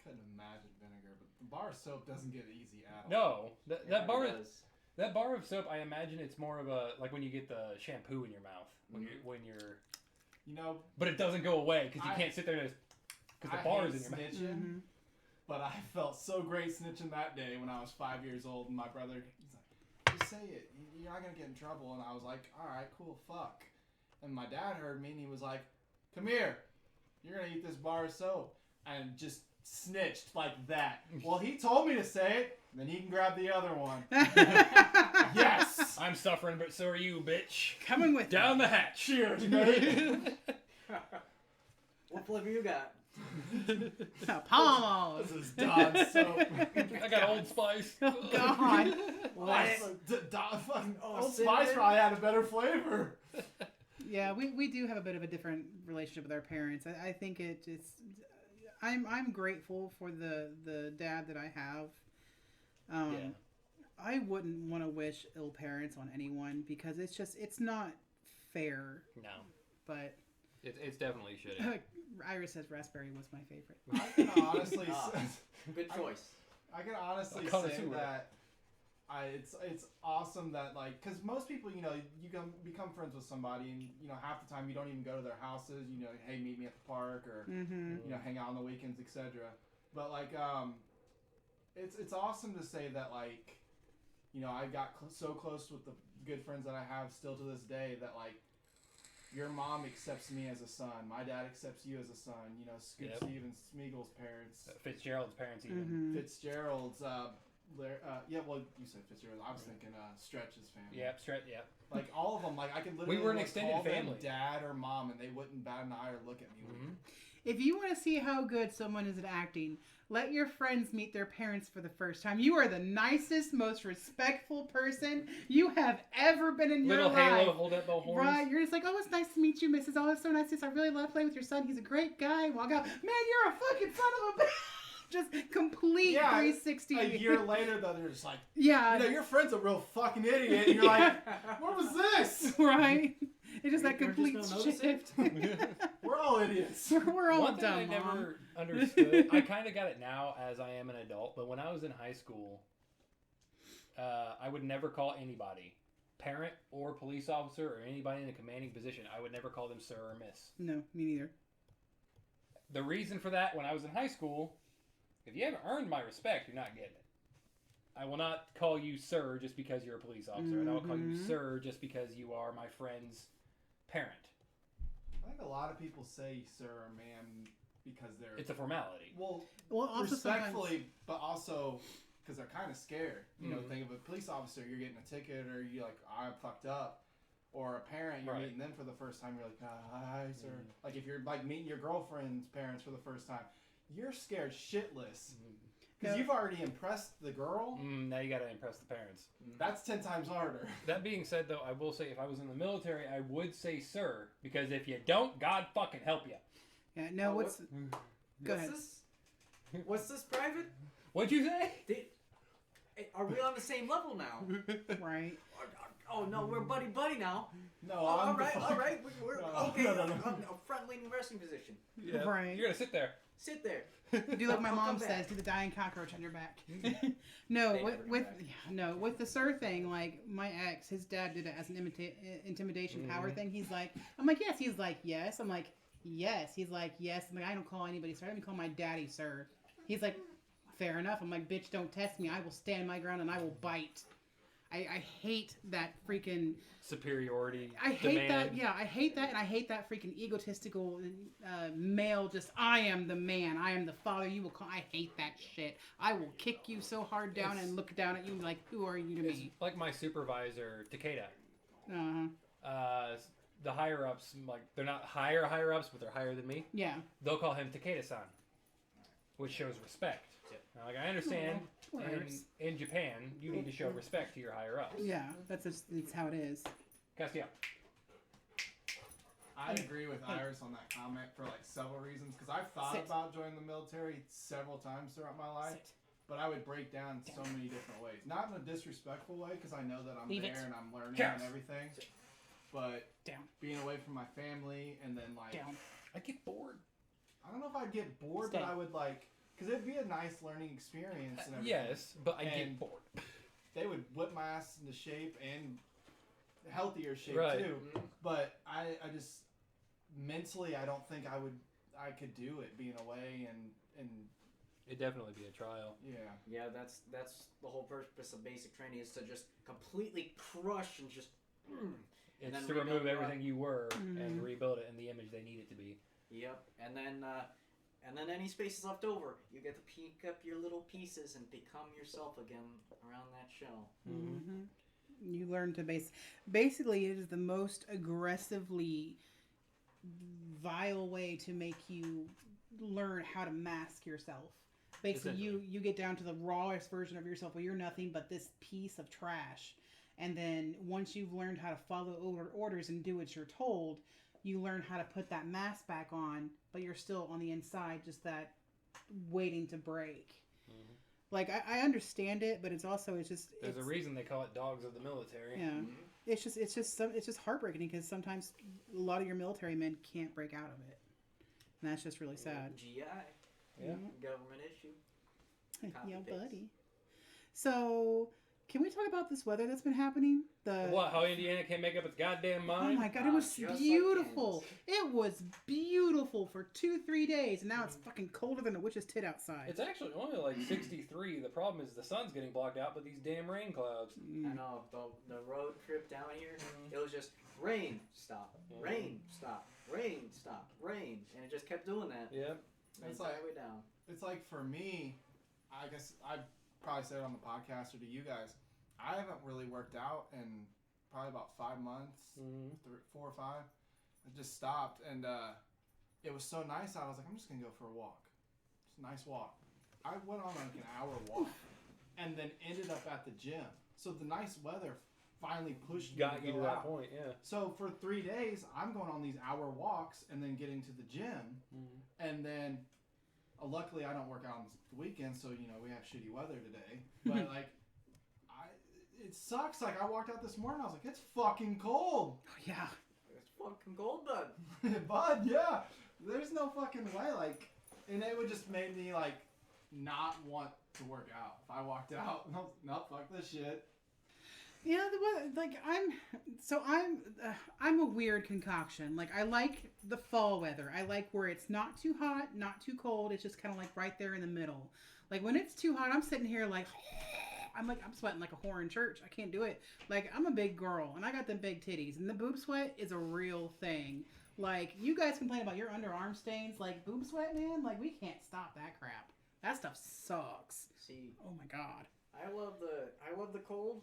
couldn't imagine vinegar, but the bar of soap doesn't get easy at all. No. That bar of soap, I imagine it's more of a, like when you get the shampoo in your mouth. When you're... You know... But it doesn't go away because you can't sit there and just... Because the bar is in your mouth. Mm-hmm. But I felt so great snitching that day when I was 5 years old, and my brother, he's like, just say it. You're not going to get in trouble. And I was like, all right, cool, fuck. And my dad heard me, and he was like, come here. You're going to eat this bar of soap. And just snitched like that. Well, he told me to say it, then he can grab the other one. Yes! I'm suffering, but so are you, bitch. Coming with Down the hatch. Cheers, mate. What flavor you got? Palm. This is Don's soap. I got Old Spice. Oh, God. Old Spice probably had a better flavor. Yeah, we do have a bit of a different relationship with our parents. I think I'm grateful for the dad that I have. I wouldn't want to wish ill parents on anyone because it's not fair. No. But it's definitely shitty. Iris says raspberry was my favorite. I can honestly good choice. I can honestly say that it's awesome that, like, because most people, you become friends with somebody, and half the time you don't even go to their houses. Hey, meet me at the park, or hang out on the weekends, etc. But like, it's awesome to say that, like, I got so close with the good friends that I have still to this day that, like, your mom accepts me as a son. My dad accepts you as a son. Scoop Steve and Smeagol's parents. Fitzgerald's parents even. Mm-hmm. Fitzgerald's. You said Fitzgerald. I was thinking Stretch's family. Yep, Stretch. Yep. Like all of them. Like I could literally. We were an extended call them family. Dad or Mom, and they wouldn't bat an eye or look at me. Mm-hmm. If you want to see how good someone is at acting, let your friends meet their parents for the first time. You are the nicest, most respectful person you have ever been in your life. Little Halo, hold up the horns. Right, you're just like, oh, it's nice to meet you, Mrs. Oh, it's so nice. I really love playing with your son. He's a great guy. Walk out, man, you're a fucking son of a bitch. Just complete 360. A year later, though, they're just like, yeah, your friend's a real fucking idiot. And you're like, what was this? Right. It's just that complete shift. We're all idiots. We're all One thing dumb, I never Mom. understood, I kind of got it now as I am an adult, but when I was in high school, I would never call anybody, parent or police officer or anybody in a commanding position, I would never call them sir or miss. No, me neither. The reason for that, when I was in high school, if you haven't earned my respect, you're not getting it. I will not call you sir just because you're a police officer, and I will call you sir just because you are my friend's parent. I think a lot of people say sir or ma'am because they're... It's a formality. Well also respectfully, but also because they're kind of scared. You know, think of a police officer, you're getting a ticket, or you're like, I fucked up. Or a parent, you're meeting them for the first time, you're like, hi, sir. Like, if you're, like, meeting your girlfriend's parents for the first time, you're scared shitless. Because you've already impressed the girl. Now you gotta impress the parents. That's 10 times harder. That being said, though, I will say if I was in the military, I would say sir, because if you don't, God fucking help you. Yeah, no, Go ahead. What's this, Private? What'd you say? Are we on the same level now? Right. Oh no, we're buddy now. No, all right. We're okay. No. A front-leaning resting position. Yeah. Right. You're gonna sit there. Sit there. Do like my I'll mom come says, back. do the dying cockroach on your back. No, with the sir thing, like my ex, his dad did it as an intimidation power thing. He's like, I'm like, yes. He's like, yes. I'm like, yes. He's like, yes. I'm like, I don't call anybody sir. I don't even call my daddy sir. He's like, fair enough. I'm like, bitch, don't test me. I will stand my ground and I will bite. I hate that freaking superiority. I hate demand. that. Yeah, I hate that, and I hate that freaking egotistical male. Just I am the man. I am the father. You will call. I hate that shit. I will kick you so hard down and look down at you like, who are you to me? Like my supervisor, Takeda. Uh-huh. The higher ups, like they're not higher ups, but they're higher than me. Yeah. They'll call him Takeda-san, which shows respect. Now, like I understand, in Japan, you need to show respect to your higher ups. Yeah, that's how it is. Castillo. I agree with Iris on that comment for like several reasons. Because I've thought about joining the military several times throughout my life, but I would break down so many different ways. Not in a disrespectful way, because I know that I'm there and I'm learning and everything. But being away from my family and then like I get bored. I don't know if I'd get bored, but I would like. Because it'd be a nice learning experience and everything. Yes, but I get bored. They would whip my ass into shape and healthier shape too. But I just mentally I don't think I could do it being away and it'd definitely be a trial. Yeah, that's the whole purpose of basic training is to just completely crush and just it's to remove everything you were and rebuild it in the image they need it to be. Yep. And then any space left over, you get to pick up your little pieces and become yourself again around that shell. You learn to basically it is the most aggressively vile way to make you learn how to mask yourself. Basically, you get down to the rawest version of yourself where you're nothing but this piece of trash. And then once you've learned how to follow orders and do what you're told, you learn how to put that mask back on, but you're still on the inside, just that waiting to break. Like I understand it, but it's just there's a reason they call it dogs of the military. Yeah, it's just heartbreaking because sometimes a lot of your military men can't break out of it, and that's just really sad. GI, government issue. Yeah, buddy. So. Can we talk about this weather that's been happening? How Indiana can't make up its goddamn mind? Oh my god, it was beautiful. It was beautiful for 2-3 days, and now it's fucking colder than a witch's tit outside. It's actually only like 63. The problem is the sun's getting blocked out by these damn rain clouds. I know. The road trip down here, it was just rain, stop, rain, stop, rain, stop, rain, and it just kept doing that. Yeah. It's like way down. It's like for me, I guess I probably said it on the podcast or to you guys, I haven't really worked out in probably about 5 months, 4 or 5. I just stopped, and it was so nice. I was like, I'm just gonna go for a walk. It's a nice walk. I went on like an hour walk, and then ended up at the gym. So the nice weather finally pushed me Got to you go to that out. point, yeah. So for 3 days, I'm going on these hour walks and then getting to the gym, and then luckily I don't work out on the weekends, so we have shitty weather today. But like, it sucks. Like I walked out this morning, I was like, it's fucking cold. Oh, yeah. It's fucking cold, bud. Bud, yeah. There's no fucking way. Like, and it would just make me like not want to work out. If I walked out, no, fuck this shit. Yeah, I'm a weird concoction. Like I like the fall weather. I like where it's not too hot, not too cold. It's just kind of like right there in the middle. Like when it's too hot, I'm sitting here like I'm sweating like a whore in church. I can't do it. Like I'm a big girl and I got them big titties and the boob sweat is a real thing. Like you guys complain about your underarm stains, like boob sweat, man. Like we can't stop that crap. That stuff sucks. See, oh my god. I love the cold.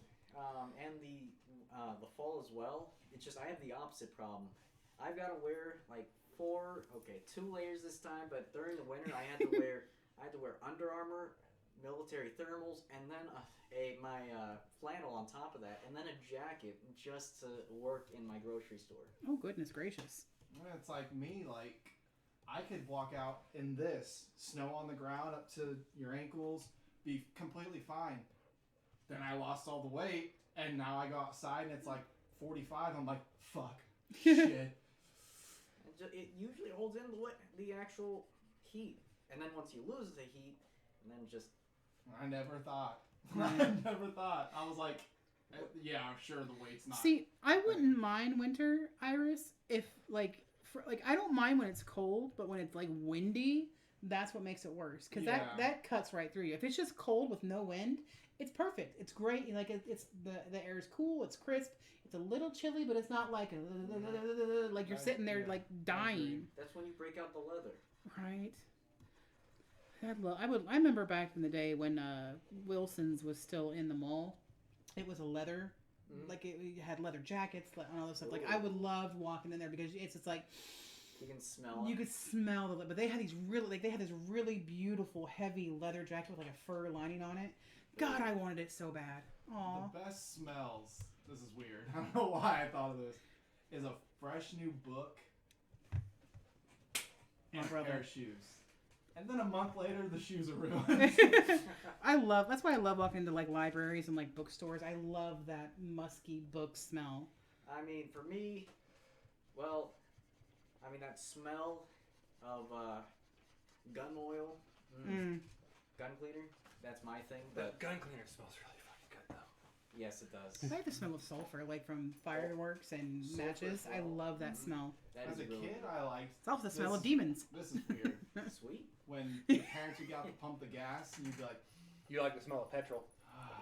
And the fall as well. It's just I have the opposite problem. I've got to wear like 2 layers this time, but during the winter I had to wear Under Armour, military thermals, and then my flannel on top of that, and then a jacket just to work in my grocery store. Oh goodness gracious! It's like me. Like I could walk out in this snow on the ground up to your ankles, be completely fine. Then I lost all the weight, and now I go outside, and it's like 45. I'm like, fuck, shit. It usually holds in the actual heat, and then once you lose the heat, and then just... I never thought. I was like, yeah, sure, the weight's not... See, I wouldn't mind winter, Iris, if, I don't mind when it's cold, but when it's, windy, that's what makes it worse. Because that cuts right through you. If it's just cold with no wind... It's perfect. It's great. Like it's the air is cool. It's crisp. It's a little chilly, but it's not like you're sitting there like dying. That's when you break out the leather. Right. I remember back in the day when Wilson's was still in the mall. It was a leather, like it had leather jackets and all this stuff. Like I would love walking in there because it's just like you can smell. You could smell the leather, but they had these really beautiful heavy leather jacket with like a fur lining on it. God, I wanted it so bad. Aww. The best smells, this is weird, I don't know why I thought of this, is a fresh new book and a pair of shoes. And then a month later, the shoes are ruined. That's why I love walking into libraries and bookstores. I love that musky book smell. I mean, for me, that smell of gun oil, gun cleaner. That's my thing. But gun cleaner smells really fucking good, though. Yes, it does. I like the smell of sulfur, from fireworks and matches. I love that smell. As a kid, I liked... It's also the smell of demons. This is weird. Sweet. When your parents would get out to pump the gas, and you'd be like... You like the smell of petrol.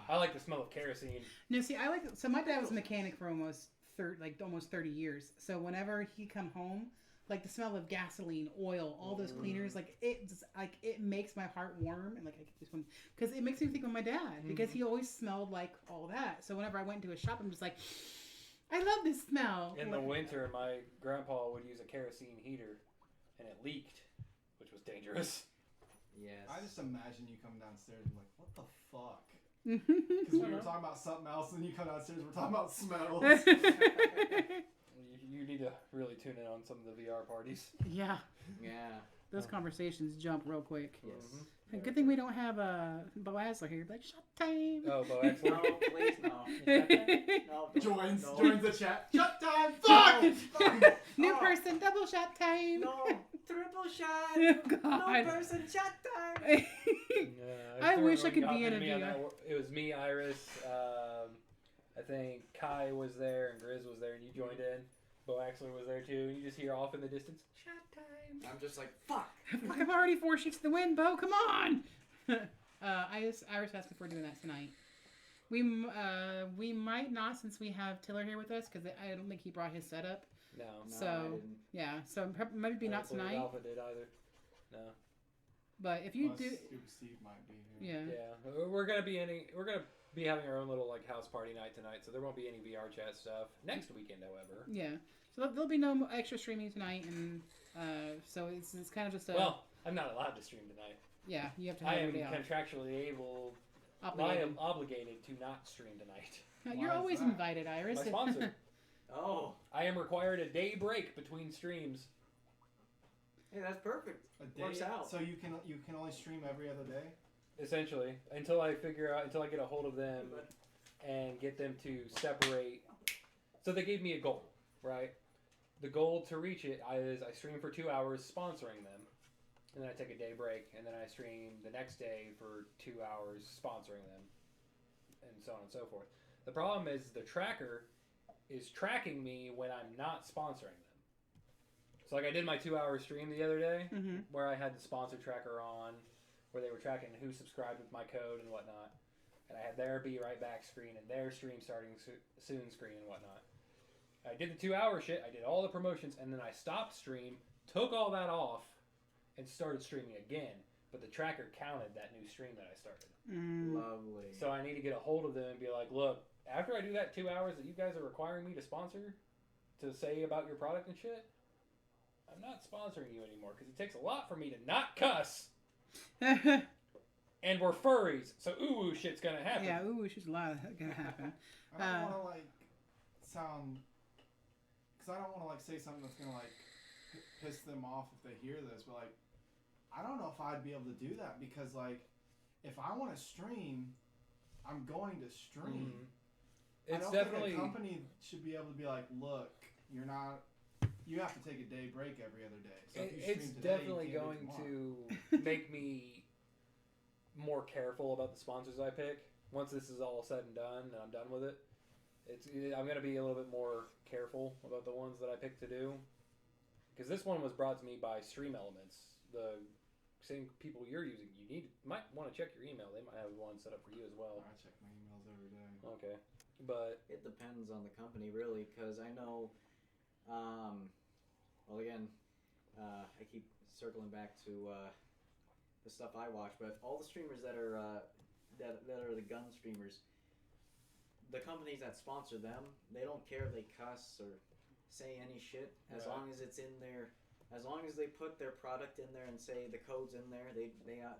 I like the smell of kerosene. No, see, so my dad was a mechanic for almost 30 years. So whenever he come home... the smell of gasoline, oil, all those cleaners, it makes my heart warm, and I get this one because it makes me think of my dad because he always smelled like all that. So whenever I went into a shop, I'm just like, I love this smell. In the winter, my grandpa would use a kerosene heater, and it leaked, which was dangerous. Yes. I just imagine you coming downstairs and like, what the fuck? Because we were talking about something else, and you come downstairs, we're talking about smells. You need to really tune in on some of the VR parties. Yeah. Yeah. Those conversations jump real quick. Yes. Mm-hmm. Good thing we don't have Bo Asler here. Shut time. Oh, Bo Asler. No, please, no. No, joins the chat. Shut time. Fuck! New person, double shot time. No, triple shot. Oh, God. No person, shot time. I wish I could be in a VR. It was me, Iris. I think Kai was there and Grizz was there, and you joined in. Bo Axler was there too, and you just hear off in the distance, shot time. I'm just like, fuck. I'm already 4 sheets to the wind, Bo. Come on. Iris asked if we're doing that tonight. We might not, since we have Tiller here with us, because I don't think he brought his setup. No. So yeah, so maybe not tonight. Alpha did either. No. But if you do, Steve might be here. Yeah. We're gonna be having our own little house party night tonight, so there won't be any VR chat stuff next weekend, however. Yeah, so there'll be no extra streaming tonight, and So it's kind of just a... Well, I'm not allowed to stream tonight. Yeah, you have to have I am every day off. contractually obligated to not stream tonight. No, you're always invited, Iris. My sponsor. Oh. I am required a day break between streams. Hey, that's perfect. Works out. So you can only stream every other day? Essentially, until I get a hold of them and get them to separate. So they gave me a goal, right? The goal to reach it is I stream for 2 hours sponsoring them. And then I take a day break, and then I stream the next day for 2 hours sponsoring them. And so on and so forth. The problem is the tracker is tracking me when I'm not sponsoring them. So like I did my 2-hour stream the other day where I had the sponsor tracker on, where they were tracking who subscribed with my code and whatnot. And I had their Be Right Back screen and their stream starting soon screen and whatnot. I did the 2-hour shit, I did all the promotions, and then I stopped stream, took all that off, and started streaming again. But the tracker counted that new stream that I started. Lovely. So I need to get a hold of them and be like, look, after I do that 2 hours that you guys are requiring me to sponsor, to say about your product and shit, I'm not sponsoring you anymore because it takes a lot for me to not cuss. And we're furries, so ooh shit's gonna happen. Yeah, ooh shit's a lot gonna happen. I don't want to sound, because I don't want to say something that's gonna piss them off if they hear this, but I don't know if I'd be able to do that because if I want to stream, I'm going to stream. It's I don't definitely think a company should be able to be like, look, you're not. You have to take a day break every other day. So if you it's stream today, definitely you can't going do to make me more careful about the sponsors I pick. Once this is all said and done, and I'm done with it, I'm going to be a little bit more careful about the ones that I pick to do. Because this one was brought to me by Stream Elements, the same people you're using. You might want to check your email. They might have one set up for you as well. I check my emails every day. Okay, but it depends on the company, really, because I know. Well, again, I keep circling back to the stuff I watch, but all the streamers that are the gun streamers, the companies that sponsor them, they don't care if they cuss or say any shit as long as it's in there. As long as they put their product in there and say the code's in there, they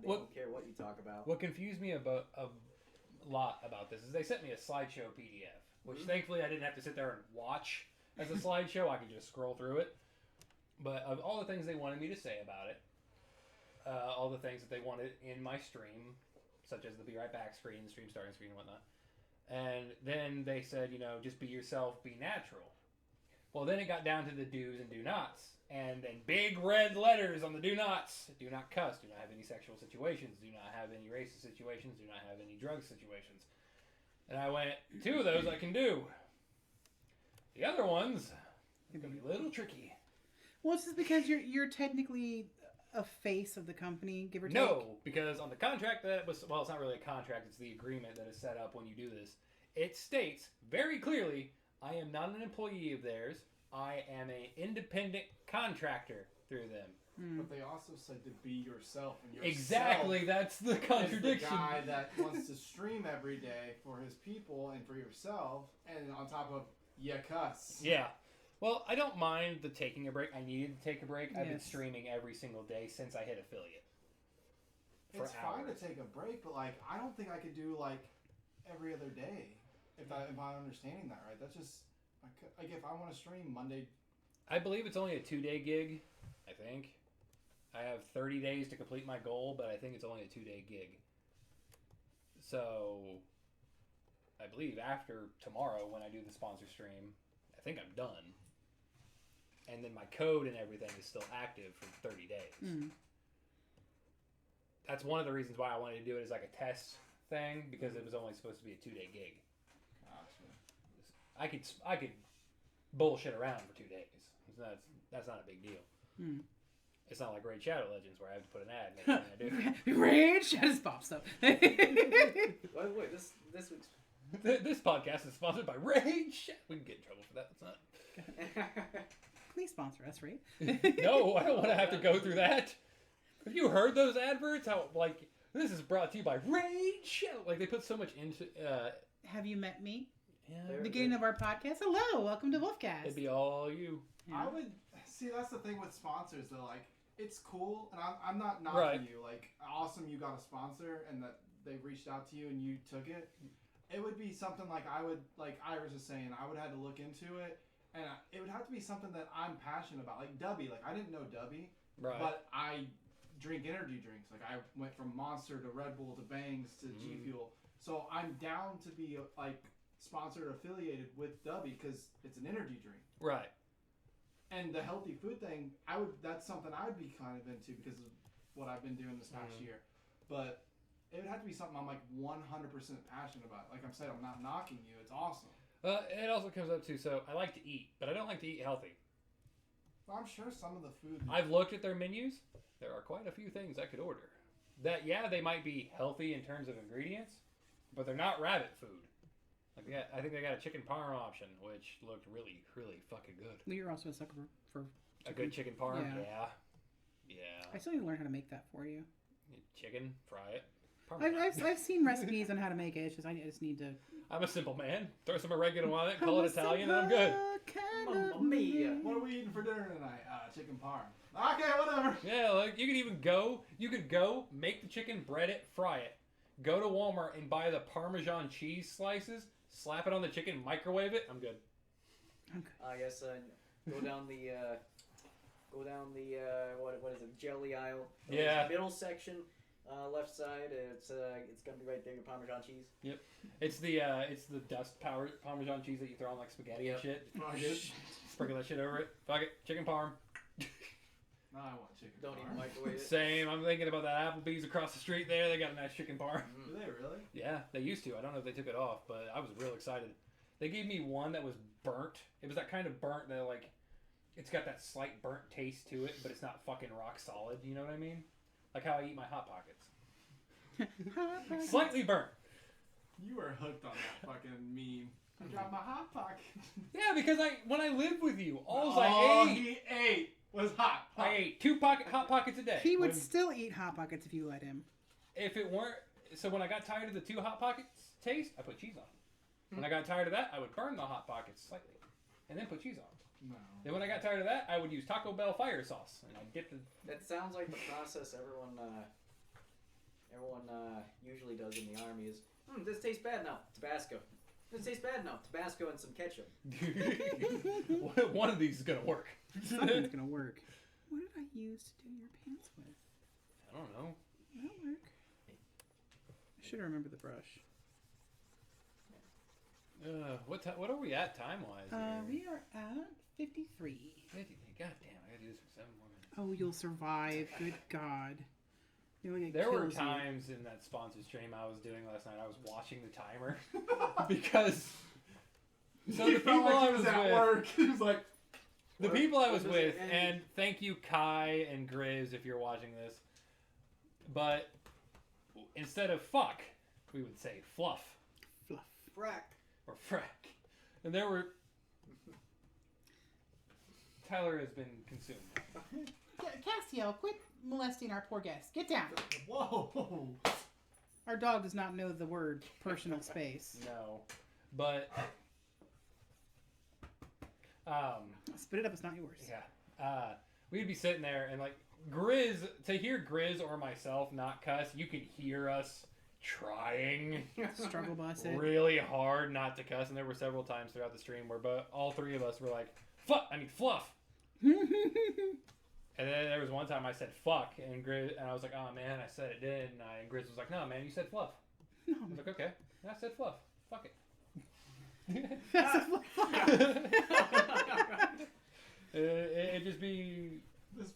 don't care what you talk about. What confused me a lot about this is they sent me a slideshow PDF, which thankfully I didn't have to sit there and watch as a slideshow. I could just scroll through it. But of all the things they wanted me to say about it, all the things that they wanted in my stream, such as the Be Right Back screen, the stream starting screen, and whatnot. And then they said, just be yourself, be natural. Well, then it got down to the do's and do nots. And then big red letters on the do nots. Do not cuss. Do not have any sexual situations. Do not have any racist situations. Do not have any drug situations. And I went, 2 of those I can do. The other ones, it's going to be a little tricky. Well, it's just because you're technically a face of the company, give or take. No, because on the contract it's not really a contract, it's the agreement that is set up when you do this. It states very clearly, I am not an employee of theirs. I am an independent contractor through them. But they also said to be yourself. And yourself exactly, that's the contradiction. Is the guy that wants to stream every day for his people and for yourself, and on top of, cuss. Yeah. Well, I don't mind the taking a break. I needed to take a break. I've been streaming every single day since I hit affiliate. It's fine to take a break, but I don't think I could do every other day. If I'm understanding that right, that's just if I want to stream Monday. I believe it's only a 2-day gig. I think I have 30 days to complete my goal, but I think it's only a 2-day gig. So I believe after tomorrow, when I do the sponsor stream, I think I'm done. And then my code and everything is still active for 30 days. That's one of the reasons why I wanted to do it as a test thing, because it was only supposed to be a 2-day gig. Gotcha. I could bullshit around for 2 days. That's not a big deal. It's not like Raid Shadow Legends where I have to put an ad in everything I do. Raid Shadow pops up. Wait, this week's... This podcast is sponsored by Raid Shadow. We can get in trouble for that. It's not. Please sponsor us, right? No, I don't want to have to go through that. Have you heard those adverts? How this is brought to you by Raid Shadow. They put so much into. Have you met me? Yeah. Beginning of our podcast. Hello, welcome to Wolfcast. It'd be all you. I would see. That's the thing with sponsors, though. Like, it's cool, and I'm not knocking you. Like, awesome, you got a sponsor, and that they reached out to you and you took it. It would be something like I would, like Iris is saying, I would have to look into it, and it would have to be something that I'm passionate about. Like Dubby, like I didn't know Dubby, but I drink energy drinks. Like I went from Monster to Red Bull to Bangs to G Fuel. So I'm down to be like sponsored or affiliated with Dubby because it's an energy drink. Right. And the healthy food thing, that's something I'd be kind of into because of what I've been doing this past year. But it would have to be something I'm like 100% passionate about. Like I said, I'm not knocking you. It's awesome. It also comes up to, so I like to eat, but I don't like to eat healthy. Well, I'm sure some of the food... I've looked at their menus. There are quite a few things I could order. That, they might be healthy in terms of ingredients, but they're not rabbit food. Like I think they got a chicken parm option, which looked really, really fucking good. Well, you're also a sucker for a good chicken parm? Yeah. I still need to learn how to make that for you. Chicken, fry it. I've seen recipes on how to make it. It's just I just need to. I'm a simple man. Throw some oregano on it, call it Italian, and I'm good. Mamma mia. What are we eating for dinner tonight? Chicken parm. Okay, whatever. Yeah, like you could even go. You could go make the chicken, bread it, fry it. Go to Walmart and buy the Parmesan cheese slices. Slap it on the chicken, microwave it. I'm good. I guess go down the what is it? Jelly aisle. Middle section. Left side, it's gonna be right there. Your Parmesan cheese. Yep, it's the dust powered Parmesan cheese that you throw on like spaghetti and shit. Sprinkle that shit over it. Fuck it, chicken parm. No, I want chicken. Don't even microwave it. Same. I'm thinking about that Applebee's across the street there. They got a nice chicken parm. Do they really? Yeah, they used to. I don't know if they took it off, but I was real excited. They gave me one that was burnt. It was that kind of burnt that like, it's got that slight burnt taste to it, but it's not fucking rock solid. You know what I mean? Like how I eat my Hot Pockets. Slightly burnt. You were hooked on that fucking meme. I got my Hot Pocket. Yeah, because when I lived with you, he ate was Hot Pocket. I ate 2 Hot Pockets a day. He would still eat Hot Pockets if you let him. If it weren't... So when I got tired of the 2 Hot Pockets taste, I put cheese on. When I got tired of that, I would burn the Hot Pockets slightly. And then put cheese on. No. Then when I got tired of that, I would use Taco Bell fire sauce. And I'd dip the... That sounds like the process everyone usually does in the army is, this tastes bad now, Tabasco. This tastes bad now, Tabasco and some ketchup. One of these is going to work. Something's going to work. What did I use to do your pants with? I don't know. That'll work. I should remember the brush. What are we at time-wise? We are at 53. God damn, I gotta do this for 7 more minutes. Oh, you'll survive. Good God. There were times in that sponsor stream I was doing last night, I was watching the timer. Because... So the people I was at with... work. He was like... The people I was with, and thank you Kai and Graves if you're watching this, but instead of fuck, we would say fluff. Fluff. Frack. Or frack. And there were... Tyler has been consumed. Castiel, quit molesting our poor guest. Get down. Whoa. Our dog does not know the word personal space. No. But... Spit it up, it's not yours. Yeah. We'd be sitting there and like Grizz, to hear Grizz or myself not cuss, you could hear us trying Struggle bus it. really hard not to cuss, and there were several times throughout the stream where all 3 of us were like, fluff. And then there was one time I said fuck, and I was like, oh man, I said it, didn't I? And Grizz was like, no man, you said fluff. No. I was like, okay, I said fluff. Fuck it. It'd just be this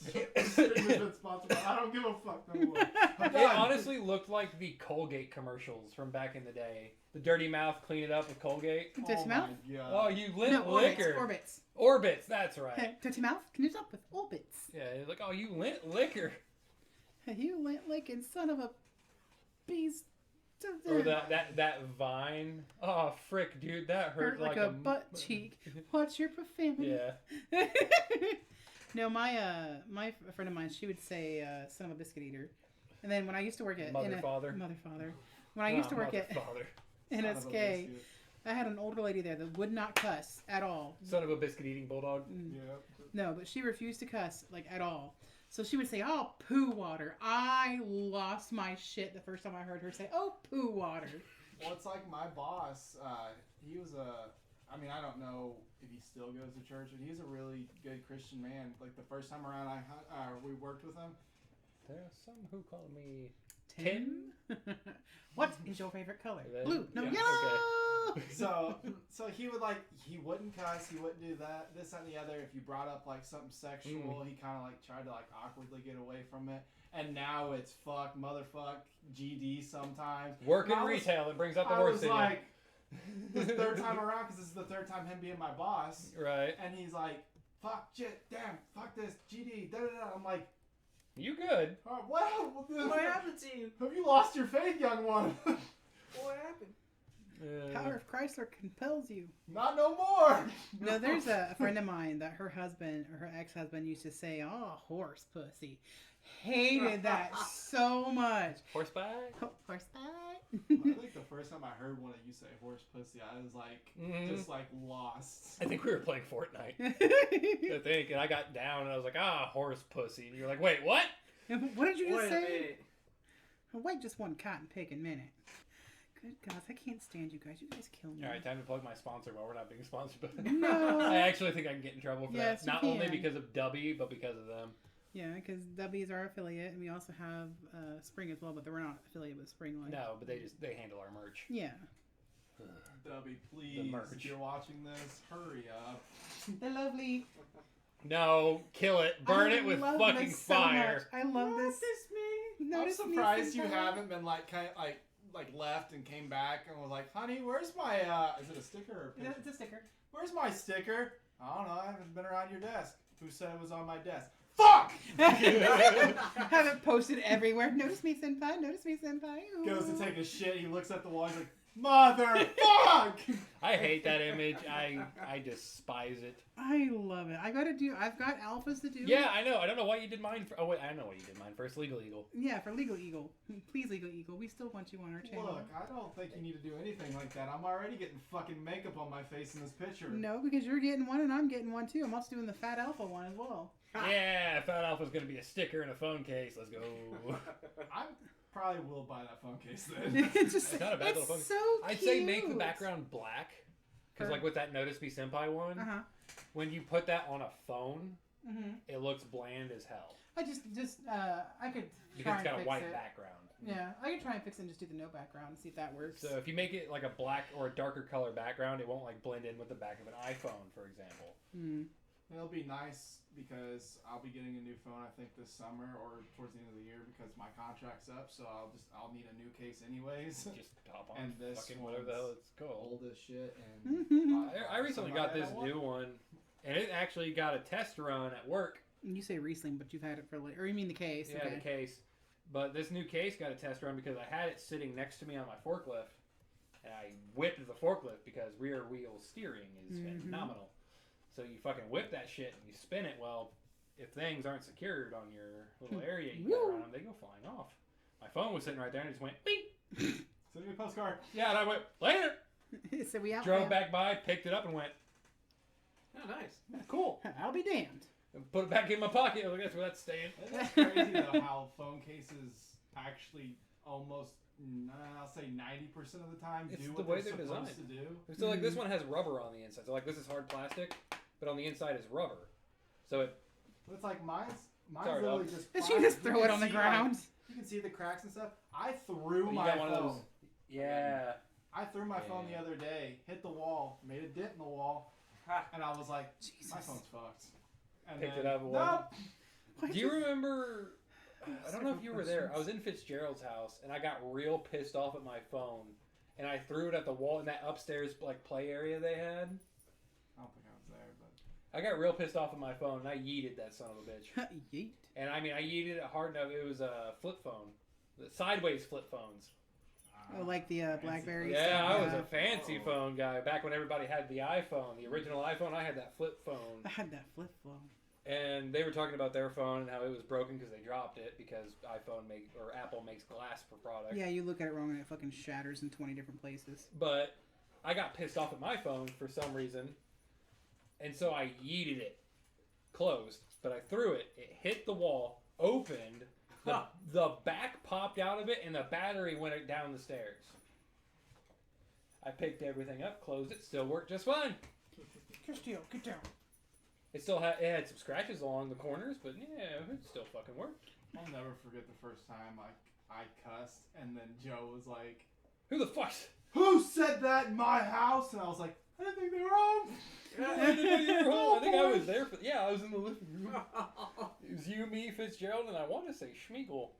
stream has been sponsored by I don't give a fuck no more. It honestly looked like the Colgate commercials from back in the day. The dirty mouth, clean it up with Colgate. Dirty mouth? Oh, you lit No, liquor. Orbits, that's right. Dirty mouth, clean it up with Orbits. Yeah, it's like, oh, you lit liquor. You lit licking son of a beast. Or that vine. Oh, frick, dude, that hurt like a butt cheek. Watch your profanity. Yeah. No, my friend of mine, she would say son of a biscuit eater. And then when I used to work at... Mother, father. When I used to work at father. NSK, I had an older lady there that would not cuss at all. Son of a biscuit eating bulldog. Yeah. No, but she refused to cuss like at all. So she would say, "Oh, poo water." I lost my shit the first time I heard her say, "Oh, poo water." Well, it's like my boss. He was I mean, I don't know if he still goes to church, but he's a really good Christian man. Like the first time around, we worked with him. There are some who call me Tim. What is your favorite color? Then- Blue. No, yeah, yellow. okay. So he would he wouldn't cuss, he wouldn't do that, this, that, and the other. If you brought up like something sexual, he kind of like tried to like awkwardly get away from it. And now it's fuck, motherfuck, GD sometimes. Work in retail, it brings out the I worst was in like, this third time around, because this is the third time him being my boss. you. Right. And he's like, fuck, shit, damn, fuck this, GD, da da da. I'm like, You good. oh, well, What happened to you? have you lost your faith, young one? What happened? Power of Chrysler compels you. Not no more. No, there's a friend of mine that her husband or her ex-husband used to say, "Oh, horse pussy." Hated that so much. Horseback? Oh, horseback. I think the first time I heard one of you say horse pussy, I was like, just like lost. I think we were playing Fortnite. I think, and I got down and I was like, horse pussy. And you're like, wait, what? What did you just Wait a say? minute. Wait just one cotton picking minute. Good God, I can't stand you guys. You guys kill me. All right, time to plug my sponsor while we're not being sponsored by No. I actually think I can get in trouble for Yes, that. you Not only can. because of Dubby, but because of them. Yeah, because W is our affiliate, and we also have Spring as well, but we're not affiliated with Spring Life. No, but they handle our merch. Yeah. Dubby, please, merch. if you're watching this, hurry up. They're lovely. No, kill it. Burn I it with love fucking this so fire. much. I love this. I'm Notice me surprised you sometime. haven't been like kind of like left and came back and was like, honey, where's my is it a sticker or a picture? It's a sticker. Where's my sticker? I don't know. I haven't been around your desk. Who said it was on my desk? Fuck! Have it posted everywhere. Notice me, senpai. Notice me, senpai. Ooh. Goes to take a shit. He looks at the wall. He's like, motherfuck! I hate that image. I despise it. I love it. I've got alphas to do. Yeah, I know. I don't know why you did mine. Oh wait, I know why you did mine first. Legal Eagle. Yeah, for Legal Eagle. Please, Legal Eagle. We still want you on our channel. Look, I don't think you need to do anything like that. I'm already getting fucking makeup on my face in this picture. No, because you're getting one and I'm getting one too. I'm also doing the Fat Alpha one as well. Yeah, Fat Alpha's gonna be a sticker and a phone case. Let's go. I probably will buy that phone case then. It's just It's not a bad little it's phone. so I'd cute. say make the background black. Because For- like with that Notice Me Senpai one, when you put that on a phone, it looks bland as hell. I just I could Because try it's got and a fix white it. background. Yeah, I could try and fix it and just do the no background and see if that works. So if you make it like a black or a darker color background, it won't like blend in with the back of an iPhone, for example. It'll be nice because I'll be getting a new phone I think this summer or towards the end of the year because my contract's up, so I'll need a new case anyways. Just pop on And this fucking whatever the hell it's called. Old as shit and I recently got this new one, and it actually got a test run at work. You say Riesling, but you've had it for like, or you mean the case? Yeah, okay. the case. But this new case got a test run because I had it sitting next to me on my forklift, and I whipped the forklift because rear wheel steering is phenomenal. So you fucking whip that shit and you spin it. Well, if things aren't secured on your little area you got around them, they go flying off. My phone was sitting right there and it just went, beep. Send me a postcard. Yeah, and I went, later. So we out. Drove back by, picked it up, and went, Oh, nice. cool. I'll be damned. And put it back in my pocket. Look, that's where that's staying. It's crazy though how phone cases actually almost I'll say 90% of the time It's do the what way they're they're supposed designed. to do. So like this one has rubber on the inside. So like this is hard plastic, but on the inside is rubber. So it But it's like mine's Sorry, literally dog. just Did plastic. you just You throw can it on the see, ground? you can see the cracks and stuff. I threw you my got one phone. of those. Yeah. I threw my phone the Yeah. other day, hit the wall, made a dent in the wall, and I was like, my phone's fucked. And Picked then, it up. Nope. Do you remember? I don't know if you were there. I was in Fitzgerald's house and I got real pissed off at my phone, and I threw it at the wall in that upstairs like play area they had. I don't think I was there, but I got real pissed off at my phone and I yeeted that son of a bitch. Yeet. And I mean, I yeeted it hard enough. It was a flip phone, the sideways flip phones. Oh, like the BlackBerry. Yeah, stuff. I was a fancy phone guy back when everybody had the iPhone, the original iPhone. I had that flip phone. I had that flip phone. And they were talking about their phone and how it was broken because they dropped it because Apple makes glass for products. Yeah, you look at it wrong and it fucking shatters in 20 different places. But I got pissed off at my phone for some reason, and so I yeeted it. Closed, but I threw it. It hit the wall, opened, the back popped out of it, and the battery went down the stairs. I picked everything up, closed it, still worked just fine. Trustee, get down. It still had some scratches along the corners, but yeah, it still fucking worked. I'll never forget the first time I cussed, and then Joe was like, Who the fuck? "Who said that in my house?" And I was like, "I didn't think they were home." I think I was there I was in the living room. It was you, me, Fitzgerald, and I want to say Schmiegel.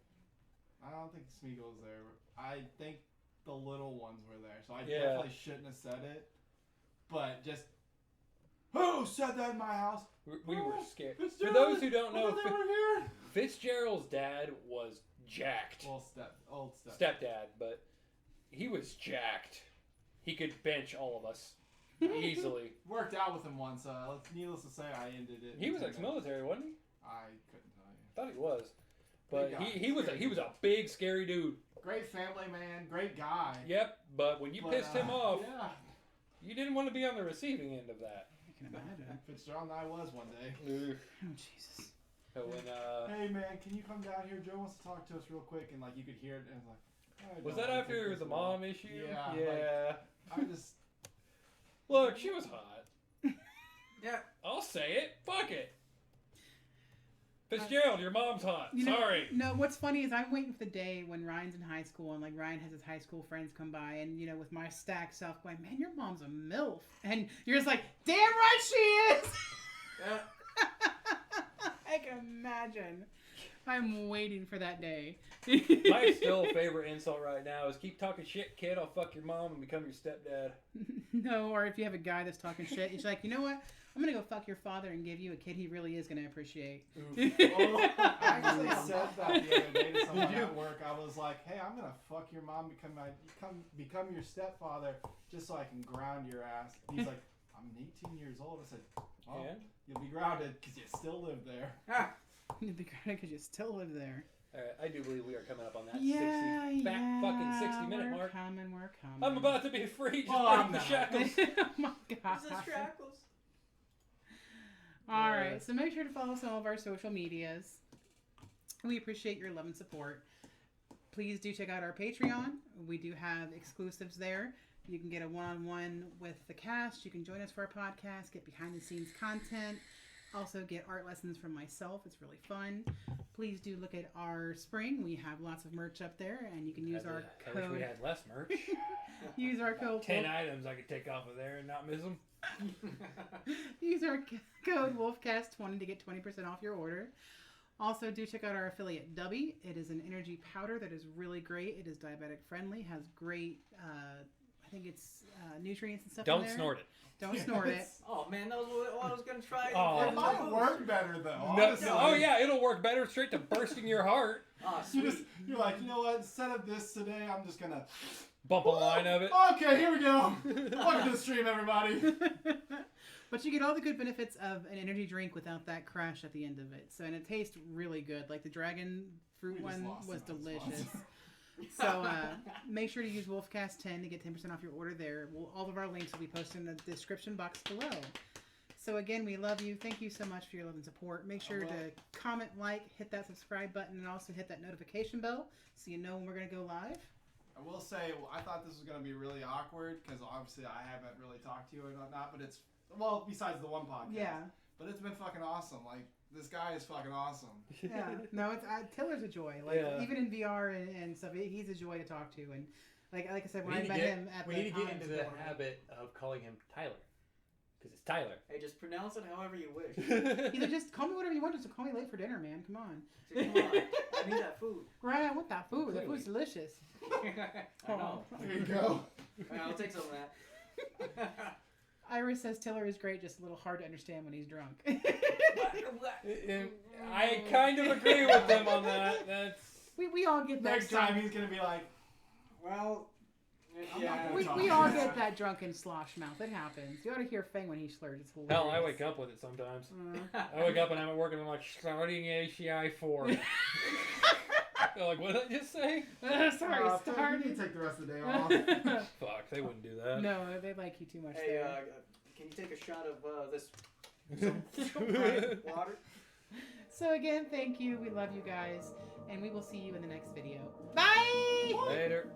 I don't think Smeagol was there. I think the little ones were there, so I definitely shouldn't have said it. But just, who said that in my house? We were scared. For those who don't know, they were here. Fitzgerald's dad was jacked. Well, old Stepdad, but he was jacked. He could bench all of us. Easily. Worked out with him once. Needless to say, I ended it. He was ex-military, wasn't he? I couldn't tell you. I thought he was, but he was a big scary dude. Great family man, great guy. Yep, but when you pissed him off, yeah. you didn't want to be on the receiving end of that. I can imagine. Fitzgerald and I was one day. Oh Jesus. So when hey man, can you come down here? Joe wants to talk to us real quick, and like you could hear it, and like. Was that after the mom issue? Yeah. Yeah. Like, I just. Look, she was hot. Yeah. I'll say it. Fuck it. Fitzgerald, your mom's hot. Sorry. No, what's funny is I'm waiting for the day when Ryan's in high school and like Ryan has his high school friends come by and with my stacked self going, man, your mom's a MILF. And you're just like, damn right she is. I can imagine. I'm waiting for that day. My still favorite insult right now is keep talking shit, kid. I'll fuck your mom and become your stepdad. No, or if you have a guy that's talking shit, he's like, you know what? I'm going to go fuck your father and give you a kid he really is going to appreciate. I actually said that the other day to someone at work. I was like, hey, I'm going to fuck your mom, become your stepfather just so I can ground your ass. And he's like, I'm 18 years old. I said, well, you'll be grounded because you still live there. You'll be grounded because you still live there. I do believe we are coming up on that fucking 60-minute mark. We're coming. I'm about to be free. Just break the shackles. Oh my God. Is it shackles? All right, so make sure to follow some of our social medias. We appreciate your love and support. Please do check out our Patreon. We do have exclusives there. You can get a one-on-one with the cast. You can join us for our podcast, get behind-the-scenes content. Also get art lessons from myself. It's really fun. Please do look at our spring. We have lots of merch up there, and you can use our code. I wish we had less merch. Use our code. 10 items I could take off of there and not miss them. Use our code WolfCast20 to get 20% off your order. Also, do check out our affiliate Dubby. It is an energy powder that is really great. It is diabetic friendly. Has great, I think it's nutrients and stuff. Don't in there. snort it. Don't snort it. Oh man, that was what I was gonna try. It might work better though. No, oh yeah, it'll work better straight to bursting your heart. Oh, sweet. You're like, you know what? Instead of this today, I'm just gonna bump a line of it. Okay, here we go. Welcome to the stream, everybody. But you get all the good benefits of an energy drink without that crash at the end of it. So, and it tastes really good. Like the dragon fruit one was delicious. So make sure to use WolfCast10 to get 10% off your order there. All of our links will be posted in the description box below. So again, we love you. Thank you so much for your love and support. Make sure to comment, like, hit that subscribe button, and also hit that notification bell so you know when we're going to go live. I will say, I thought this was going to be really awkward because obviously I haven't really talked to you or whatnot, but it's, well, besides the one podcast. Yeah. But it's been fucking awesome. Like, this guy is fucking awesome. Yeah. No, it's Tiller's a joy. Like, even in VR and stuff, he's a joy to talk to. And like I said, when I met him at the we need to get into the habit of calling him Tyler. Because it's Tyler. Hey, just pronounce it however you wish. Either just call me whatever you want, just call me late for dinner, man. Come on. Come on. I need that food. Right, I want that food. That food's delicious. I know. There you go. I'll take some of that. Iris says Tiller is great, just a little hard to understand when he's drunk. I kind of agree with them on that. That's we all get that. Next time he's going to be like, well, yeah. We all get that drunken slosh mouth. It happens. You ought to hear Fang when he slurs. It's hilarious. hell, I wake up with it sometimes. I wake up and I'm working on like starting ACI 4. They're like, what did I just say? Sorry, You start. need to take the rest of the day off. Fuck, they wouldn't do that. No, they like you too much. Hey, there. can you take a shot of this water? So again, thank you. We love you guys, and we will see you in the next video. Bye. Later.